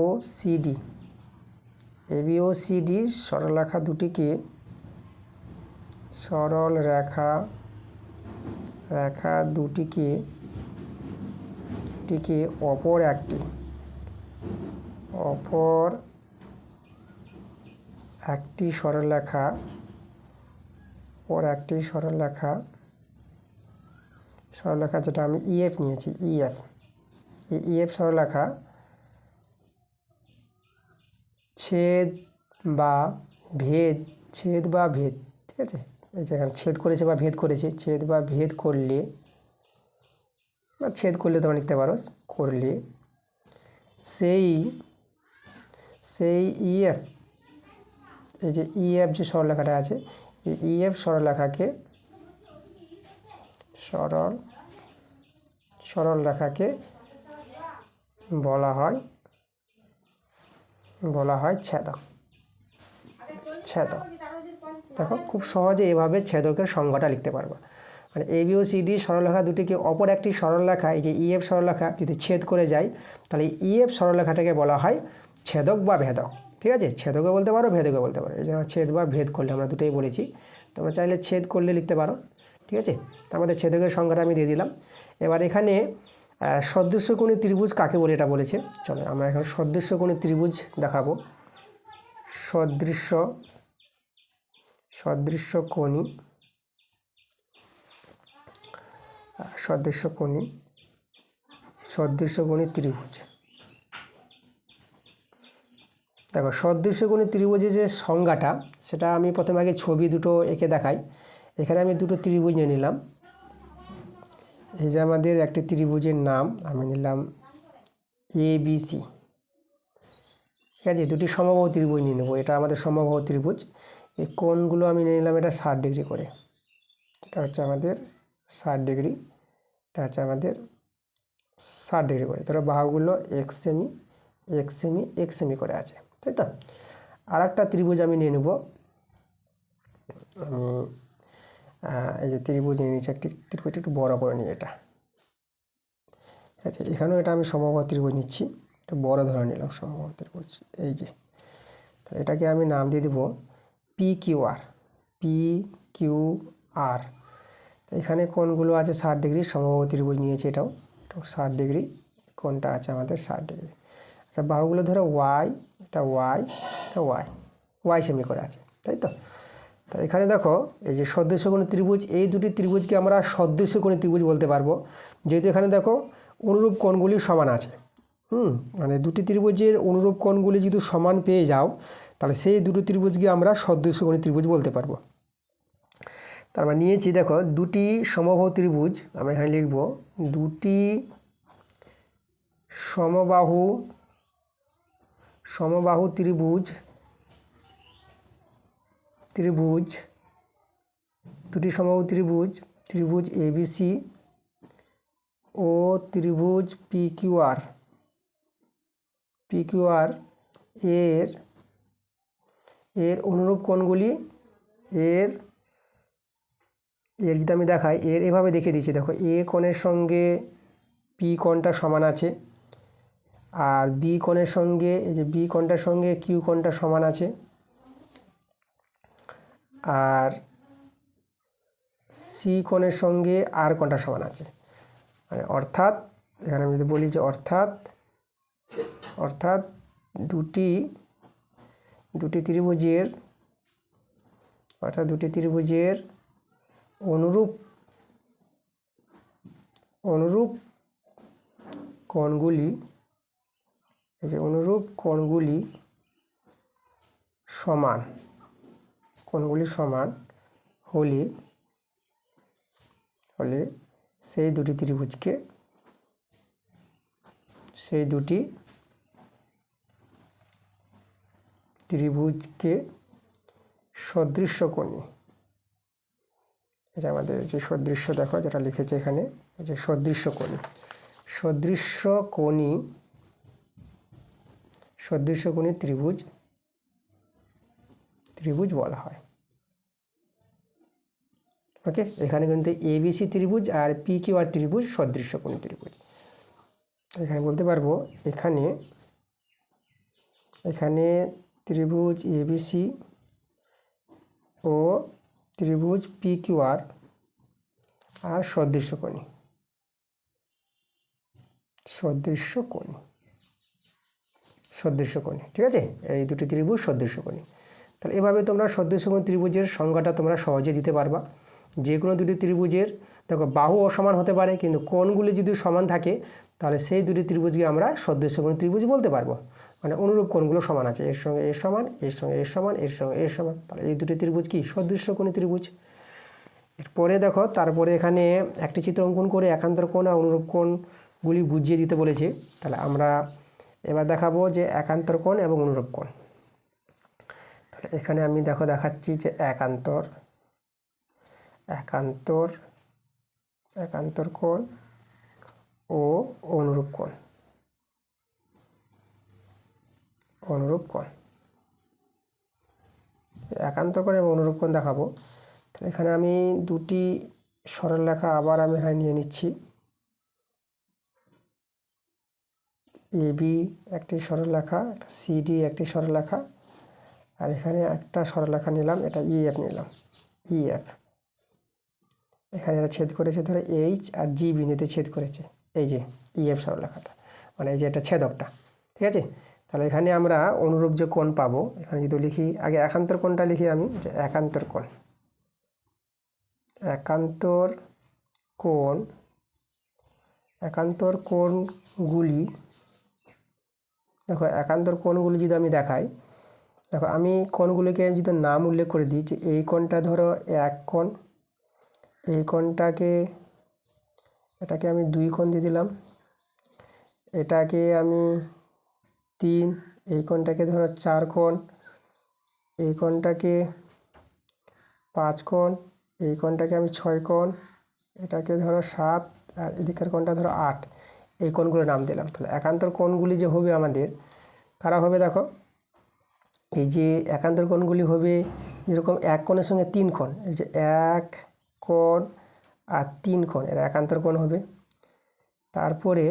CD সরলরেখা দুটিকে, সরল রেখা দুটিকে অপর একটি সরলরেখা যেটা আমি EF নিয়েছি, EF, এই EF সরলরেখা ছেদ বা ভেদ, ঠিক আছে। এই যেখানে ছেদ করেছে বা ভেদ করেছে, ছেদ বা ভেদ করলে, বা ছেদ করলে তোমরা লিখতে পারো, করলে সেই EF, এই যে EF যে সরলরেখাটা আছে, এই EF সরলরেখাকে বলা হয় ছেদক। দেখো খুব সহজে এভাবে ছেদকের সংজ্ঞাটা লিখতে পারবা। মানে AB ও CD সরলরেখা দুটিকে অপর একটি সরলরেখা, এই যে EF সরলরেখা যদি ছেদ করে যায়, তাহলে EF সরলরেখাটাকে বলা হয় ছেদক বা ভেদক, ঠিক আছে। ছেদকও বলতে পারো, ভেদকও বলতে পারো। এই যে ছেদ বা ভেদ করলে, আমরা দুটোই বলেছি, তোমরা চাইলে ছেদ করলে লিখতে পারো, ঠিক আছে। আমাদের ছেদকের সংজ্ঞাটা আমি দিয়ে দিলাম। এবার এখানে সদৃশ্যকোণী ত্রিভুজ কাকে বলে এটা বলেছে। চলো আমরা এখানে সদৃশ্যকোণী ত্রিভুজ দেখাবো। সদৃশ্যকোণী ত্রিভুজ। দেখো সদৃশ্যকোণী ত্রিভুজের যে সংজ্ঞাটা, সেটা আমি প্রথমে আগে ছবি দুটো এঁকে দেখাই। এখানে আমি দুটো ত্রিভুজ নিয়ে নিলাম। এই যে আমাদের একটি ত্রিভুজের নাম আমি নিলাম ABC, ঠিক আছে। দুটি সমবাহু ত্রিভুজ নিয়ে নেবো, এটা আমাদের সমবাহু ত্রিভুজ। এই কোণগুলো আমি নিয়ে নিলাম এটা 60 ডিগ্রি করে, এটা হচ্ছে আমাদের 60 ডিগ্রি, এটা হচ্ছে আমাদের 60 ডিগ্রি করে। ধরো বাহুগুলো x সেমি করে আছে, তাই তো। আর একটা ত্রিভুজ আমি নিয়ে নেব, আমি এই যে ত্রিভুজ নিয়ে নিচ্ছি, একটি ত্রিভুজ একটু বড় করে নিই এটা, আচ্ছা। এখানেও এটা আমি সমবাহু ত্রিভুজ নিচ্ছি, এটা বড় ধরে নিলাম সমবাহু ত্রিভুজ, এই যে। তাহলে এটাকে আমি নাম দিয়ে দেবো PQR। এখানে কোণগুলো আছে 60 ডিগ্রি, সমবাহু ত্রিভুজ নিয়েছি, এটাও 60 ডিগ্রি, কোণটা আছে আমাদের 60 ডিগ্রি। আচ্ছা, বাহুগুলো ধরো এটা y সেমি করে আছে, তাই তো। তো এখানে দেখো এই যে সদৃশ্যকোণী ত্রিভুজ, এই দুটি ত্রিভুজকে আমরা সদৃশ্যকোণী ত্রিভুজ বলতে পারবো, যেহেতু এখানে দেখো অনুরূপ কোণগুলি সমান আছে। মানে দুটি ত্রিভুজের অনুরূপ কোণগুলি যদি সমান পেয়ে যাও, তাহলে সেই দুটো ত্রিভুজকে আমরা সদৃশ্যকোণী ত্রিভুজ বলতে পারবো। তার মানে নিয়েছি দেখো দুটি সমবাহু ত্রিভুজ, আমরা এখানে লিখব দুটি সমবাহু ত্রিভুজ দুটি সমবাহু ত্রিভুজ এবিসি ও ত্রিভুজ পিকিউআর এর অনুরূপ কোণগুলি এর যদি আমি দেখাই, এভাবে দেখিয়ে দিচ্ছি। দেখো এ কোণের সঙ্গে পি কোণটা সমান আছে, আর বি কোণের সঙ্গে এই যে বি কোণটার সঙ্গে কিউ কোণটা সমান আছে, আর সি কোণের সঙ্গে আর কোণটা সমান আছে। মানে অর্থাৎ এখানে আমি যদি বলি যে অর্থাৎ দুটি ত্রিভুজের অনুরূপ কোণগুলি, এই যে অনুরূপ কোণগুলি সমান হলে সেই দুটি ত্রিভুজকে সদৃশ্যকোণী, এটা আমাদের যে সদৃশ্য দেখো যেটা লিখেছে এখানে, যে সদৃশ্যকোণী ত্রিভুজ বলা হয়। ওকে, এখানে কিন্তু এবিসি ত্রিভুজ আর পিকিউআর ত্রিভুজ সদৃশ্যকোণী ত্রিভুজ। এখানে বলতে পারবো এখানে ত্রিভুজ এবিসি ও ত্রিভুজ পিকিউআর আর সদৃশ্যকোণী, ঠিক আছে, এই দুটি ত্রিভুজ সদৃশ্যকোণী। তাহলে এভাবে তোমরা সদৃশ্যকোণী ত্রিভুজের সংজ্ঞাটা তোমরা সহজে দিতে পারবা। যে কোনো দুটি ত্রিভুজের দেখো বাহু অসমান হতে পারে, কিন্তু কোণগুলি যদি সমান থাকে তাহলে সেই দুটি ত্রিভুজকে আমরা সদৃশ্যকোণী ত্রিভুজ বলতে পারবো। মানে অনুরূপ কোণগুলো সমান আছে, এর সঙ্গে এর সমান, এর সঙ্গে এর সমান, এর সঙ্গে এর সমান, তাহলে এই দুটি ত্রিভুজ কি সদৃশ্যকোণী ত্রিভুজ। এরপরে দেখো তারপরে এখানে একটি চিত্র অঙ্কন করে একান্তর কোণ আর অনুরূপ কোণগুলি বুঝিয়ে দিতে বলেছে। তাহলে আমরা এবার দেখাবো যে একান্তর কোণ এবং অনুরূপ কোণ। তাহলে এখানে আমি দেখাচ্ছি যে একান্তর কোণ ও অনুরূপ কোণ। একান্তর কোণ এবং অনুরূপ কোণ দেখাবো। তাহলে এখানে আমি দুটি সরলরেখা আবার আমি এখানে নিয়ে নিচ্ছি। এবি একটি সরলরেখা, সিডি একটি সরলরেখা, আর এখানে একটা সরলরেখা নিলাম, এটা ইএফ নিলাম। এখানে এটা ছেদ করেছে ধরো এইচ আর জি বিন্দুতে ছেদ করেছে, এই যে ইএফ সরলরেখাটা, মানে এই যে এটা ছেদকটা, ঠিক আছে। তাহলে এখানে আমরা অনুরূপ যে কোণ পাবো, এখানে যদি লিখি আগে একান্তর কোণটা লিখি আমি, যে একান্তর কোণগুলি দেখো, একান্তর কোণগুলি যদি আমি দেখাই, দেখো আমি কোণগুলিকে যদি নাম উল্লেখ করে দিই, যে এই কোণটা ধরো এক কোণ, এই কোণটাকে এটাকে আমি 2 কোণ দিয়ে দিলাম, এটাকে আমি 3, এই কোণটাকে ধরো 4 কোণ, এই কোণটাকে 5 কোণ, এই কোণটাকে আমি 6 কোণ, এটাকে ধরো 7, আর এদিকের কোণটা ধরো 8, এই কোণগুলোর নাম দিলাম। তাহলে একান্তর কোণগুলি যে হবে আমাদের কারা হবে, দেখো এই যে একান্তর কোণগুলি হবে যেরকম এক কোণের সঙ্গে 3 কোণ, এই যে 1 কোণ আর 3 কোণ, এরা একান্তর কোণ হবে। তারপরে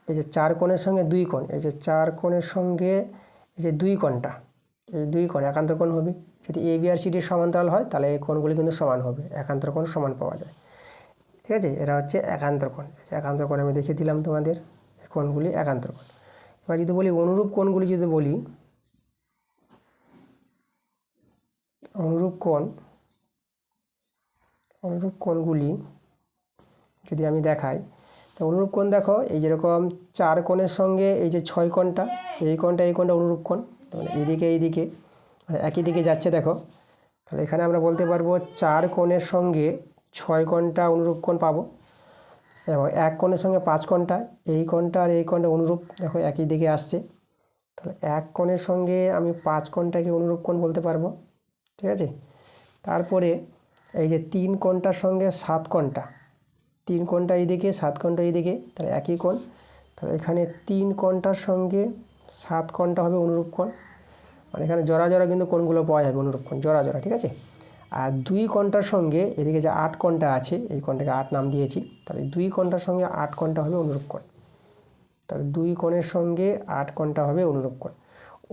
এই যে 4 কোণের সঙ্গে 2 কোণ, এই যে 4 কোণের সঙ্গে এই যে 2 কোণটা, এই 2 কোণ একান্তর কোণ হবে। যদি এ বি আর সি ডির সমান্তরাল হয় তাহলে এই কোণগুলি কিন্তু সমান হবে, একান্তর কোণ সমান পাওয়া যায়, ঠিক আছে। এরা হচ্ছে একান্তর কোণ। একান্তর কোণ আমি দেখিয়ে দিলাম তোমাদের, এই কোণগুলি একান্তর কোণ। এবার যদি বলি অনুরূপ কোণগুলি, যদি বলি অনুরূপ কোণগুলি যদি আমি দেখাই, তো অনুরূপ কোণ দেখো এই যেরকম 4 কোণের সঙ্গে এই যে 6 কোণটা, এই কোণটা অনুরূপ কোণ, মানে এইদিকে মানে একই দিকে যাচ্ছে দেখো, তাহলে এখানে আমরা বলতে পারবো 4 কোণের সঙ্গে 6 কোণটা অনুরূপ কোণ পাবো, এবং 1 কোণের সঙ্গে 5 কোণটা, এই কোণটা আর এই কোণটা অনুরূপ, দেখো একই দিকে আসছে। তাহলে 1 কোণের সঙ্গে আমি 5 কোণটাকে অনুরূপ কোণ বলতে পারবো, ঠিক আছে। তারপরে এই যে 3 কোণটার সঙ্গে 7 কোণটা, 3 কোণটা এইদিকে 7 কোণটা এইদিকে, তাহলে একই কোণ। তাহলে এখানে 3 কোণটার সঙ্গে 7 কোণটা হবে অনুরূপ কোণ, মানে এখানে জোড়া জোড়া কিন্তু কোণগুলো পাওয়া যাবে অনুরূপ কোণ জোড়া জোড়া, ঠিক আছে। আর 2 কোণটার সঙ্গে এদিকে যে 8 কোণটা আছে, এই কোণটাকে 8 নাম দিয়েছি, তাহলে 2 কোণটার সঙ্গে 8 কোণটা হবে অনুরূপ কোণ। তাহলে 2 কোণের সঙ্গে 8 কোণটা হবে অনুরূপ কোণ।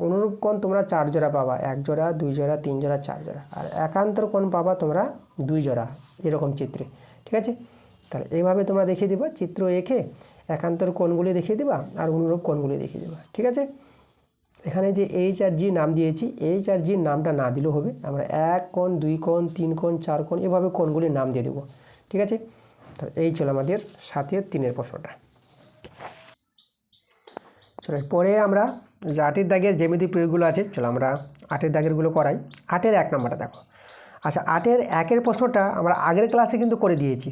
অনুরূপ কোণ তোমরা 4 জোড়া পাবা, 1 জোড়া 2 জোড়া 3 জোড়া 4 জোড়া, আর একান্তর কোণ পাবা তোমরা 2 জোড়া এরকম চিত্রে, ঠিক আছে। তাহলে এইভাবে তোমরা দেখিয়ে দিবা, চিত্র এঁকে একান্তর কোণগুলি দেখিয়ে দিবা আর অনুরূপ কোণগুলি দেখিয়ে দিবা, ঠিক আছে। এখানে যে এইচ আর জি নাম দিয়েছি, এইচ আর জির নামটা না দিলেও হবে, আমরা 1 কোণ 2 কোণ 3 কোণ 4 কোণ এভাবে কোণগুলির নাম দিয়ে দেবো, ঠিক আছে। তাহলে এই চলো আমাদের 7-এর 3-এর প্রশ্নটা। চলো পরে আমরা যে 8-এর দাগের জ্যামিতিক প্রয়োগগুলো আছে, চলো আমরা 8-এর দাগেরগুলো করাই। 8-এর 1 নম্বরটা দেখো। আচ্ছা, 8-এর 1-এর প্রশ্নটা আমরা আগের ক্লাসে কিন্তু করে দিয়েছি।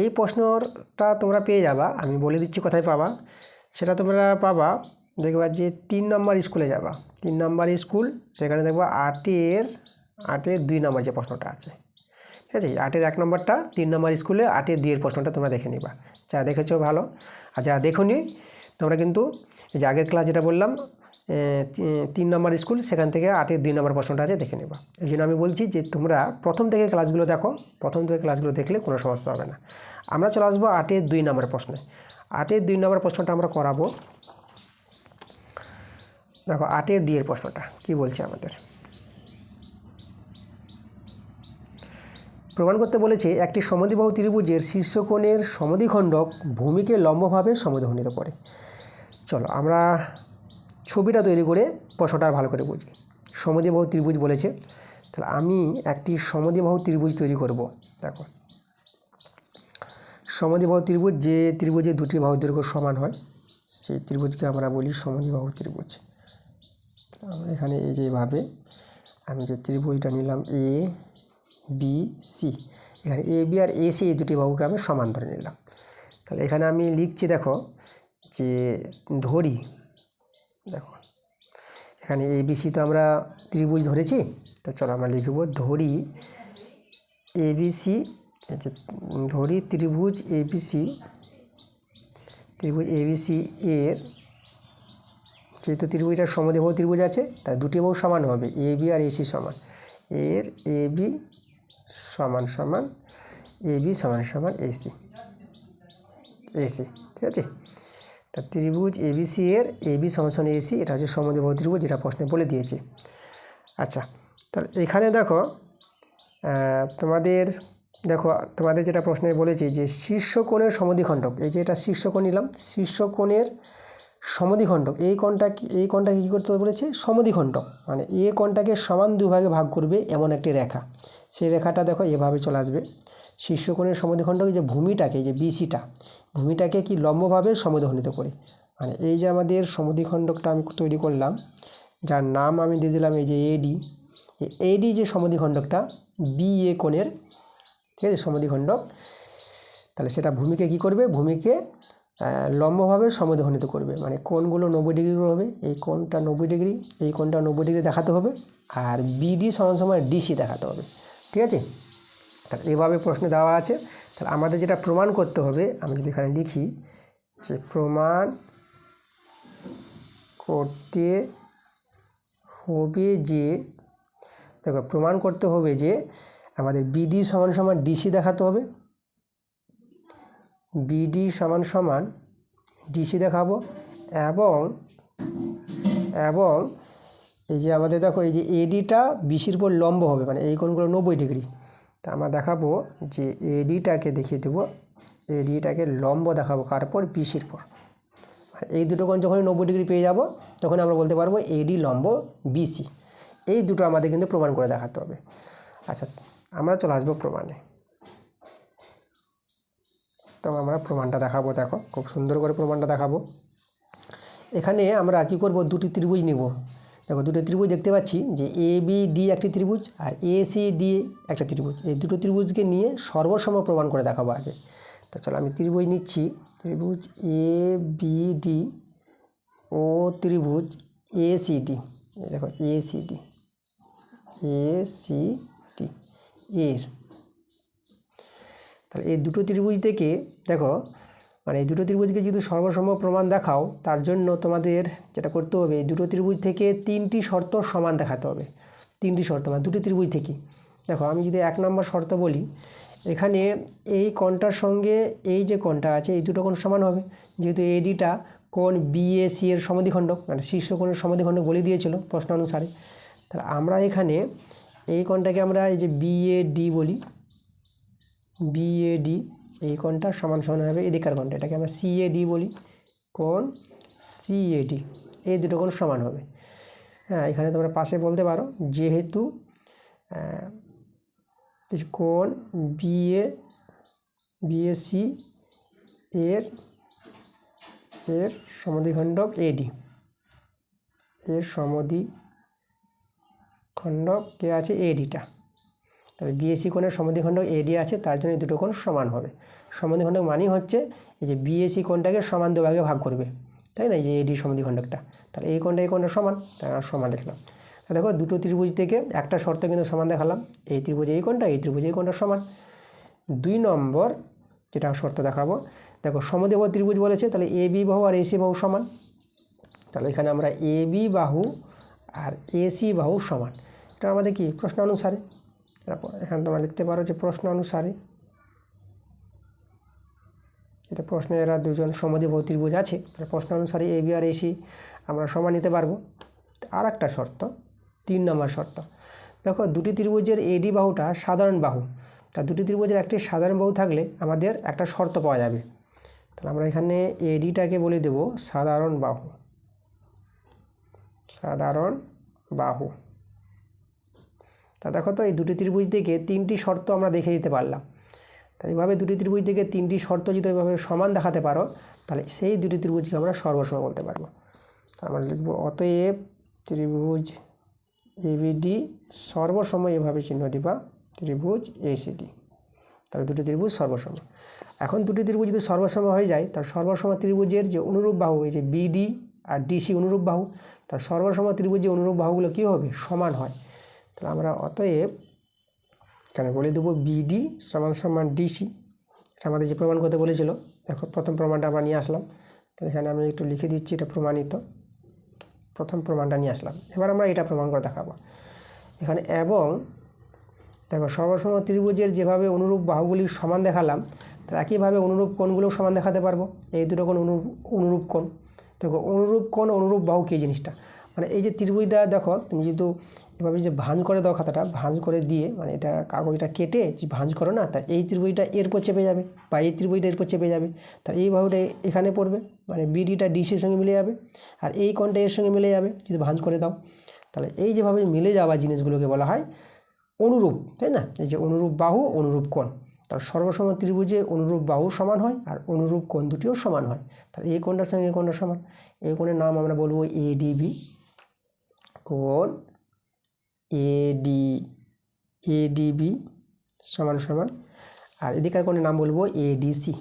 এই প্রশ্নটা তোমরা পেয়ে যাবা, আমি বলে দিচ্ছি কোথায় পাবা। সেটা তোমরা পাবা, দেখবা যে 3 নম্বর স্কুলে যাবা, 3 নম্বর স্কুল, সেখানে দেখবা 8-এর 2 নম্বর যে প্রশ্নটা আছে, ঠিক আছে। 8-এর 1 নম্বরটা 3 নম্বর স্কুলে 8-এর 2-এর প্রশ্নটা তোমরা দেখে নিবা। যারা দেখেছো ভালো, আর যারা দেখোনি তোমরা কিন্তু এই যে আগের ক্লাস যেটা বললাম 3 নম্বর স্কুল, সেখান থেকে 8-এর 2 নম্বর প্রশ্নটা আছে দেখে নেবা। এই জন্য আমি বলছি যে তোমরা প্রথম থেকে ক্লাসগুলো দেখো, প্রথম থেকে ক্লাসগুলো দেখলে কোনো সমস্যা হবে না। আমরা চলে আসবো 8-এর 2 নম্বর প্রশ্নে। 8-এর 2 নম্বর প্রশ্নটা আমরা করাবো। দেখো 8-এর 2-এর প্রশ্নটা কি বলছে আমাদের। প্রমাণ করতে বলেছে একটি সমদ্বিবাহু ত্রিভুজের শীর্ষকোণের সমদ্বিখণ্ডক ভূমিকে লম্বভাবে সমদ্বিখণ্ডিত করে। চলো আমরা ছবিটা তৈরি করে প্রশ্নটা ভালো করে বুঝি। সমদ্বিবাহু ত্রিভুজ বলেছে, তাহলে আমি একটি সমদ্বিবাহু ত্রিভুজ তৈরি করব। দেখো সমদ্বিবাহু ত্রিভুজ, যে ত্রিভুজে দুটি বাহু দৈর্ঘ্য সমান হয় সেই ত্রিভুজকে আমরা বলি সমদ্বিবাহু ত্রিভুজ। আমরা এখানে এই যেভাবে আমি যে ত্রিভুজটা নিলাম এ বি সি, এখানে A B R A C এই দুটি বাহুকে আমি সমান ধরে নিলাম। তাহলে এখানে আমি লিখছি, দেখো যে ধরি, দেখো এখানে এ বি সি তো আমরা ত্রিভুজ ধরেছি, তো চলো আমরা লিখব ধরি এ বি সি, ধরি ত্রিভুজ এ বি সি, ত্রিভুজ এ বি সি এর যেহেতু ত্রিভুজটা সমদ্বিবাহু ত্রিভুজ আছে, তাই দুটি বাহু সমান হবে, এ বি আর এ সি সমান, এর এ বি সমান সমান এ বি সমান সমান এসি, এসি, ঠিক আছে। তা ত্রিভুজ এবিসি এর এ বি সমান সমান এসি, এটা হচ্ছে সমদ্বিবাহু ত্রিভুজ, যেটা প্রশ্নে বলে দিয়েছে। আচ্ছা, তাহলে এখানে দেখো তোমাদের যেটা প্রশ্নে বলেছে যে শীর্ষকোণের সমদ্বিখণ্ডক, এই যে এটা শীর্ষকোণ নিলাম, শীর্ষকোণের সমদ্বিখণ্ডক, এই কোণটাকে কী করতে বলেছে সমদ্বিখণ্ডক, মানে এ কোণটাকে সমান দুভাগে ভাগ করবে এমন একটি রেখা। সেই রেখাটা দেখো এভাবে চলে আসবে। শীর্ষকোণের সমদ্বিখণ্ডক যে ভূমিটাকে, যে বিসিটা, ভূমিটাকে কি লম্বভাবে সমদ্বিখণ্ডিত করে, মানে এই যে আমাদের সমদ্বিখণ্ডকটা আমি তৈরি করলাম, যার নাম আমি দিয়ে দিলাম এই যে এডি, এডি যে সমদ্বিখণ্ডকটা বি এ কোণের, ঠিক আছে, সমদ্বিখণ্ডক, তাহলে সেটা ভূমিকে কি করবে, ভূমিকে লম্বভাবে সমদ্বিখণ্ডিত করবে, মানে কোণগুলো 90 ডিগ্রি হবে, এই কোণটা 90 ডিগ্রি, এই কোণটা 90 ডিগ্রি দেখাতে হবে, আর বিডি সমান সমান ডিসি দেখাতে হবে, ঠিক আছে। তাহলে এভাবে প্রশ্নে দেওয়া আছে। তাহলে আমাদের যেটা প্রমাণ করতে হবে, আমি যদি এখানে লিখি যে প্রমাণ করতে হবে যে, দেখো প্রমাণ করতে হবে যে আমাদের বিডি সমান সমান ডিসি দেখাতে হবে, বিডি সমান সমান ডিসি দেখাবো, এবং এই যে আমাদের দেখো এই যে এডিটা বিসির উপর লম্ব হবে, মানে এই কোণগুলো 90 ডিগ্রি, তা আমরা দেখাবো যে এডিটাকে দেখিয়ে দেবো, এডিটাকে লম্ব দেখাবো কার পর, বিসির পর। এই দুটো কোণ যখন 90 ডিগ্রি পেয়ে যাব, তখন আমরা বলতে পারবো এডি লম্ব বিসি। এই দুটো আমাদের কিন্তু প্রমাণ করে দেখাতে হবে। আচ্ছা, আমরা চলে আসবো প্রমাণে। তো আমরা প্রমাণটা দেখাবো, দেখো খুব সুন্দর করে প্রমাণটা দেখাবো। এখানে আমরা কী করব, দুটি ত্রিভুজ নিব, দেখো দুটো ত্রিভুজ দেখতে পাচ্ছি যে এ বি ডি একটি ত্রিভুজ আর এ সি ডি একটা ত্রিভুজ। এই দুটো ত্রিভুজকে নিয়ে সর্বসম প্রমাণ করে দেখাবো আগে। তো চলো আমি ত্রিভুজ নিচ্ছি, ত্রিভুজ এ বি ডি ও ত্রিভুজ এ সি ডি। দেখো এ সি ডি এর, তাহলে এই দুটো ত্রিভুজ থেকে দেখো মানে এই দুটো ত্রিভুজকে যদি সর্বসম প্রমাণ দেখাও তার জন্য তোমাদের যেটা করতে হবে এই দুটো ত্রিভুজ থেকে 3টি শর্ত সমান দেখাতে হবে। 3টি শর্ত মানে দুটো ত্রিভুজ থেকে। দেখো আমি যদি 1 নম্বর শর্ত বলি, এখানে এই কোণটার সঙ্গে এই যে কোণটা আছে এই দুটো কোণ সমান হবে, যেহেতু এডিটা কোণ বিএসি এর সমদ্বিখণ্ডক, মানে শীর্ষ কোণের সমদ্বিখণ্ডক বলে দিয়েছিল প্রশ্ন অনুসারে। তাহলে আমরা এখানে এই কোণটাকে আমরা এই যে বিএডি বলি, বিএডি এই কোণটা সমান সমান হবে এদিকার কোণটা, এটাকে আমরা সিএডি বলি, কোণ সিএডি এই দুটো কোণ সমান হবে। হ্যাঁ, এখানে তোমরা পাশে বলতে পারো যেহেতু কোণ বিএসি এর সমদ্বিখণ্ডক এডি, এর সমদ্বিখণ্ডক কে আছে এডিটা। তাহলে বিএসি কোণের সমদ্বিখণ্ডক এডি আছে, তার জন্য এই দুটো কোণ সমান হবে। সমদ্বিখণ্ডক মানেই হচ্ছে এই যে বিএসি কোণটাকে সমান দুভাগে ভাগ করবে, তাই না, এই যে এডি সমদ্বিখণ্ডকটা। তাহলে এই কোণটা সমান, তাই সমান লিখলাম। তা দেখো দুটো ত্রিভুজ থেকে একটা শর্ত কিন্তু সমান দেখালাম, এই ত্রিভুজ এই কোণটা, এই ত্রিভুজ এই কোণটা সমান। 2 নম্বর যেটা শর্ত দেখাবো, দেখো সমদ্বিবাহু ত্রিভুজ বলেছে, তাহলে এ বি বাহু আর এসি বাহু সমান। তাহলে এখানে আমরা এ বি বাহু আর এসি বাহু সমান, এটা আমাদের কি প্রশ্ন অনুসারে। তারপর এখানে তোমরা লিখতে পারো যে প্রশ্ন অনুসারে, এটা প্রশ্নে এরা দুজন সমদ্বিবাহু ত্রিভুজ আছে, তাহলে প্রশ্ন অনুসারে এ বি আর এসি আমরা সমান নিতে পারবো। আর একটা শর্ত, 3 নম্বর শর্ত, দেখো দুটি ত্রিভুজের এডি বাহুটা সাধারণ বাহু। তা দুটি ত্রিভুজের একটি সাধারণ বাহু থাকলে আমাদের একটা শর্ত পাওয়া যাবে। তাহলে আমরা এখানে এডিটাকে বলে দেব সাধারণ বাহু, সাধারণ বাহু। তা দেখো তো এই দুটি ত্রিভুজ থেকে 3টি শর্ত আমরা দেখে দিতে পারলাম। তাই এইভাবে দুটি ত্রিভুজ থেকে 3টি শর্ত যদি এইভাবে সমান দেখাতে পারো, তাহলে সেই দুটি ত্রিভুজকে আমরা সর্বসম বলতে পারবো। আমরা লিখব অতএব ত্রিভুজ এবিডি সর্বসম, এভাবে চিহ্ন দিবা ত্রিভুজ এসিডি। তাহলে দুটি ত্রিভুজ সর্বসম। এখন দুটি ত্রিভুজ যদি সর্বসম হয়ে যায়, তার সর্বসম ত্রিভুজের যে অনুরূপ বাহু, এই যে বিডি আর ডিসি অনুরূপ বাহু, তার সর্বসম ত্রিভুজের অনুরূপ বাহুগুলো কী হবে, সমান হয়। তাহলে আমরা অতএব এখানে বলে দেবো বিডি সমান সমান ডিসি। এটা আমাদের যে প্রমাণ করতে বলেছিল, দেখো প্রথম প্রমাণটা আমরা নিয়ে আসলাম। তো এখানে আমি একটু লিখে দিচ্ছি, এটা প্রমাণিত, প্রথম প্রমাণটা নিয়ে আসলাম। এবার আমরা এটা প্রমাণ করে দেখাবো এখানে। এবং দেখো সর্বসম ত্রিভুজের যেভাবে অনুরূপ বাহুগুলি সমান দেখালাম, তার একইভাবে অনুরূপ কোণগুলোও সমান দেখাতে পারবো। এই দুটো কোণ অনুরূপ কোণ। দেখো অনুরূপ কোণ অনুরূপ বাহু কী জিনিসটা, মানে এই যে ত্রিভুজটা দেখো তুমি যেহেতু এভাবে যে ভাঁজ করে দাও, খাতাটা ভাঁজ করে দিয়ে, মানে এটা কাগজটা কেটে যে ভাঁজ করো না, তা এই ত্রিভুজটা এরপর চেপে যাবে বা এই ত্রিভুজটা এরপর চেপে যাবে। তা এই বাহুটা এখানে পড়বে, মানে বিডিটা ডিসির সঙ্গে মিলে যাবে, আর এই কোণটা এর সঙ্গে মিলে যাবে যদি ভাঁজ করে দাও। তাহলে এই যেভাবে মিলে যাওয়া জিনিসগুলোকে বলা হয় অনুরূপ, তাই না। এই যে অনুরূপ বাহু অনুরূপ কোণ, তার সর্বসম ত্রিভুজে অনুরূপ বাহু সমান হয় আর অনুরূপ কোণ দুটিও সমান হয়। তাহলে এই কোণটার সঙ্গে এই কোণটা সমান, এই কোণের নাম আমরা বলবো এডিবি, কোণ এডিবি সমান সমান, আর এদিকার কোণের নাম বলবো এডিসি,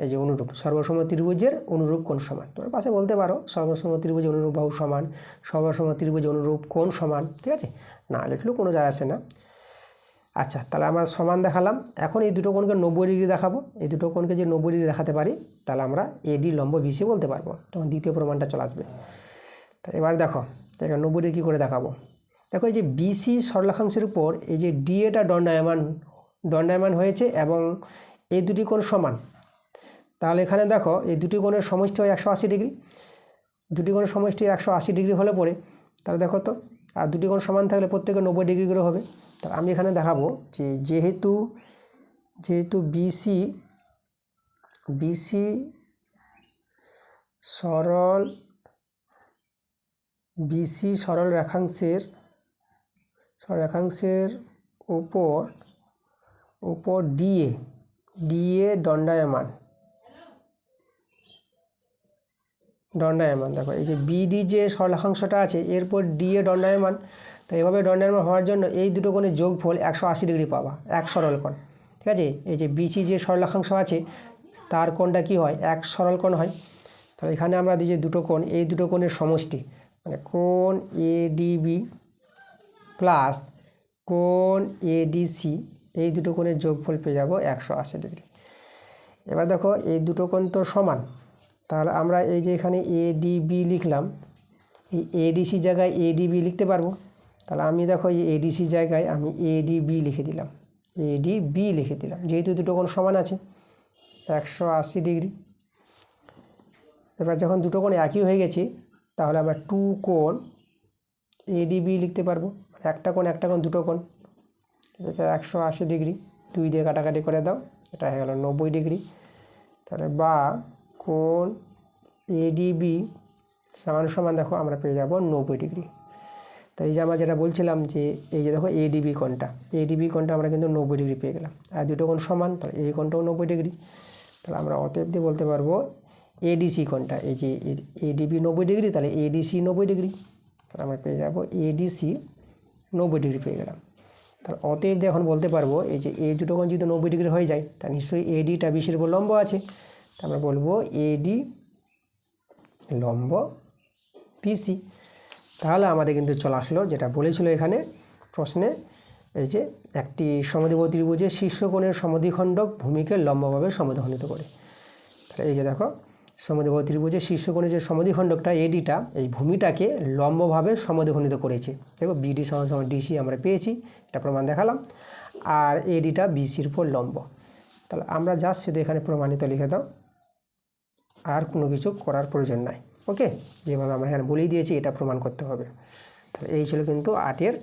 এই যে অনুরূপ সর্বসম ত্রিভুজের অনুরূপ কোণ সমান। তোমরা পাশে বলতে পারো সর্বসম ত্রিভুজে অনুরূপ বাহু সমান, সর্বসম ত্রিভুজে অনুরূপ কোণ সমান, ঠিক আছে, না লিখলেও কোনো যায় আসে না। আচ্ছা, তাহলে আমরা সমান দেখালাম। এখন এই দুটো কোণকে 90 ডিগ্রি দেখাবো। এই দুটো কোণকে যে 90 ডিগ্রি দেখাতে পারি, তাহলে আমরা এডি লম্ব বিসি বলতে পারবো। তখন দ্বিতীয় প্রমাণটা চলে আসবে। তা এবার দেখো এটা 90 ডিগ্রি কী করে দেখাবো। দেখো এই যে বিসি সরলরেখাংশের উপর এই যে ডিএটা দণ্ডায়মান হয়েছে এবং এই দুটি কোণ সমান। তাহলে এখানে দেখো এই দুটি কোণের সমষ্টি হয় 180 ডিগ্রি। দুটি কোণের সমষ্টি 180 ডিগ্রি হলে পরে, তাহলে দেখো তো, আর দুটি কোণ সমান থাকলে প্রত্যেকে 90 ডিগ্রি করে হবে। তাহলে আমি এখানে দেখাবো যে যেহেতু বিসি সরল রেখাংশের উপর ডিএ দণ্ডায়মান, দণ্ডায়মান। দেখো এই যে বিডি যে সরলরেখাংশটা আছে এরপর ডি এ দণ্ডায়মান, তো এভাবে দণ্ডায়মান হওয়ার জন্য এই দুটো কোণের যোগফল 180 ডিগ্রি পাবা, এক সরল কোণ। ঠিক আছে, এই যে বিসি যে সরলরেখাংশ আছে তার কোণটা কি হয়, এক সরল কোণ হয়। তাহলে এখানে আমরা দিই যে দুটো কোণ, এই দুটো কোণের সমষ্টি মানে কোণ এডিবি প্লাস কোণ এডিসি, এই দুটো কোণের যোগফল পেয়ে যাব 180 ডিগ্রি। এবার দেখো এই দুটো কোণ তো সমান, তাহলে আমরা এই যে এখানে এডিবি লিখলাম, এই এডিসি জায়গায় এডিবি লিখতে পারবো। তাহলে আমি দেখো এই এডিসি জায়গায় আমি এডিবি লিখে দিলাম, এডিবি লিখে দিলাম, যেহেতু দুটো কোণ সমান আছে 180 ডিগ্রি। এবার যখন দুটো কোণ একই হয়ে গেছে তাহলে আমরা টু কোণ এডিবি লিখতে পারবো, একটা কোণ দুটো কোণ, এটা 180 ডিগ্রি, 2 দিয়ে কাটাকাটি করে দাও, এটা হয়ে গেল 90 ডিগ্রি। তাহলে বা কোণ এডিবি সমান সমান দেখো আমরা পেয়ে যাব 90 ডিগ্রি। তাই এই যে আমরা যেটা বলছিলাম যে এই যে দেখো এডিবি কোণটা আমরা কিন্তু 90 ডিগ্রি পেয়ে গেলাম, আর দুটো কোণ সমান, তাহলে এই কোণটাও 90 ডিগ্রি। তাহলে আমরা অতএব দিয়ে বলতে পারবো এডিসি কোণটা, এই যে এডিবি 90 ডিগ্রি, তাহলে এডিসি 90 ডিগ্রি, তাহলে আমরা পেয়ে যাব এডিসি 90 ডিগ্রি পেয়ে গেলাম। তাহলে অতএব দিয়ে এখন বলতে পারবো এই যে এই দুটো কোণ যদি 90 ডিগ্রি হয়ে যায় তা নিশ্চয়ই এডিটা বিসির উপর লম্ব আছে, তা আমরা বলবো এডি লম্ব পিসি। তাহলে আমাদের কিন্তু চলে আসলো যেটা বলেছিল এখানে প্রশ্নে, এই যে একটি সমদ্বিবাহু ত্রিভুজের শীর্ষকোণের সমদ্বিখণ্ডক ভূমিকে লম্বভাবে সমদ্বিখণ্ডিত করে। তাহলে এই যে দেখো সমদ্বিবাহু ত্রিভুজের শীর্ষকোণের যে সমদ্বিখণ্ডকটা এডিটা এই ভূমিটাকে লম্বভাবে সমদ্বিখণ্ডিত করেছে। দেখো বিডি সমান সমান ডিসি আমরা পেয়েছি, এটা প্রমাণ দেখালাম, আর এডিটা বিসির উপর লম্ব। তাহলে আমরা জাস্ট শুধু এখানে প্রমাণিত লিখে দাও, আর কোনো কিছু করার প্রয়োজন নাই। ওকে, যেভাবে আমরা এখানে বলেই দিয়েছি এটা প্রমাণ করতে হবে। তাহলে এই ছিল কিন্তু 8-এর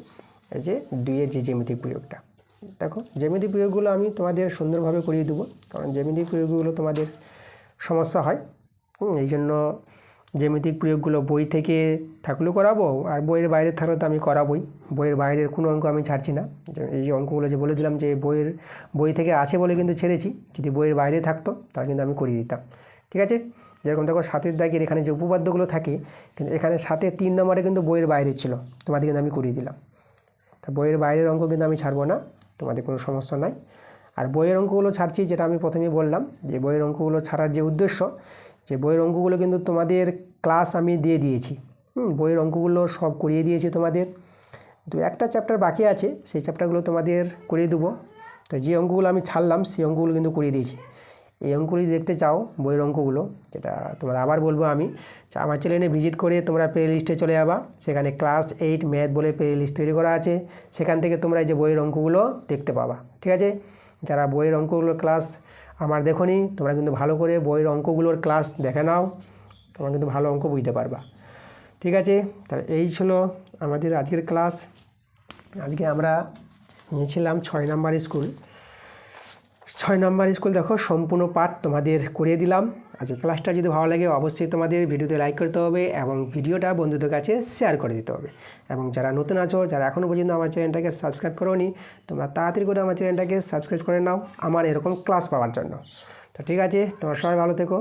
এই যে 2-এর যে জ্যামিতিক প্রয়োগটা। দেখো জ্যামিতিক প্রয়োগগুলো আমি তোমাদের সুন্দরভাবে করিয়ে দেবো, কারণ জ্যামিতিক প্রয়োগগুলো তোমাদের সমস্যা হয়, এই জন্য জ্যামিতিক প্রয়োগগুলো বই থেকে থাকলেও করাবো, আর বইয়ের বাইরে থাকলে তো আমি করাবোই। বইয়ের বাইরের কোনো অঙ্ক আমি ছাড়ছি না, এই যে অঙ্কগুলো যে বলে দিলাম যে বই থেকে আছে বলে কিন্তু ছেড়েছি, যদি বইয়ের বাইরে থাকতো তাহলে কিন্তু আমি করিয়ে দিতাম। ঠিক আছে, যেরকম দেখো 7-এর দাগের এখানে যে উপপাদ্যগুলো থাকে, কিন্তু এখানে 7-এর 3 নম্বরে কিন্তু বইয়ের বাইরে ছিল, তোমাদের কিন্তু আমি করিয়ে দিলাম। তা বইয়ের বাইরের অঙ্ক কিন্তু আমি ছাড়বো না, তোমাদের কোনো সমস্যা নাই। আর বইয়ের অঙ্কগুলো ছাড়ছি, যেটা আমি প্রথমেই বললাম যে বইয়ের অঙ্কগুলো ছাড়ার যে উদ্দেশ্য, যে বইয়ের অঙ্কগুলো কিন্তু তোমাদের ক্লাস আমি দিয়ে দিয়েছি, বইয়ের অঙ্কগুলো সব করিয়ে দিয়েছি তোমাদের। তো একটা চ্যাপ্টার বাকি আছে, সেই চ্যাপ্টারগুলো তোমাদের করিয়ে দেবো। তো যে অঙ্কগুলো আমি ছাড়লাম সেই অঙ্কগুলো কিন্তু করিয়ে দিয়েছি। এই অঙ্কগুলি দেখতে চাও বইয়ের অঙ্কগুলো, যেটা তোমরা আবার বলবো আমি, আমার চ্যানেলে ভিজিট করে তোমরা প্লে লিস্টে চলে যাবা, সেখানে ক্লাস 8 ম্যাথ বলে প্লে লিস্ট তৈরি করা আছে, সেখান থেকে তোমরা এই যে বইয়ের অঙ্কগুলো দেখতে পাবা। ঠিক আছে, যারা বইয়ের অঙ্কগুলোর ক্লাস আমার দেখোনি, তোমরা কিন্তু ভালো করে বইয়ের অঙ্কগুলোর ক্লাস দেখে নাও, তোমরা কিন্তু ভালো অঙ্ক বুঝতে পারবা। ঠিক আছে, তাহলে এই ছিল আমাদের আজকের ক্লাস। আজকে আমরা নিয়েছিলাম 6 নম্বর স্কুল। 6 নম্বর স্কুল দেখো সম্পূর্ণ পাঠ তোমাদের করিয়ে দিলাম। আজকে ক্লাসটা যদি ভালো লাগে অবশ্যই তোমাদের ভিডিওতে লাইক করতে হবে এবং ভিডিওটা বন্ধুদের কাছে শেয়ার করে দিতে হবে। এবং যারা নতুন আছো, যারা এখনও পর্যন্ত আমার চ্যানেলটাকে সাবস্ক্রাইব করোনি, তোমরা তাড়াতাড়ি করে আমার চ্যানেলটাকে সাবস্ক্রাইব করে নাও আমার এরকম ক্লাস পাওয়ার জন্য। তো ঠিক আছে, তোমরা সবাই ভালো থেকো।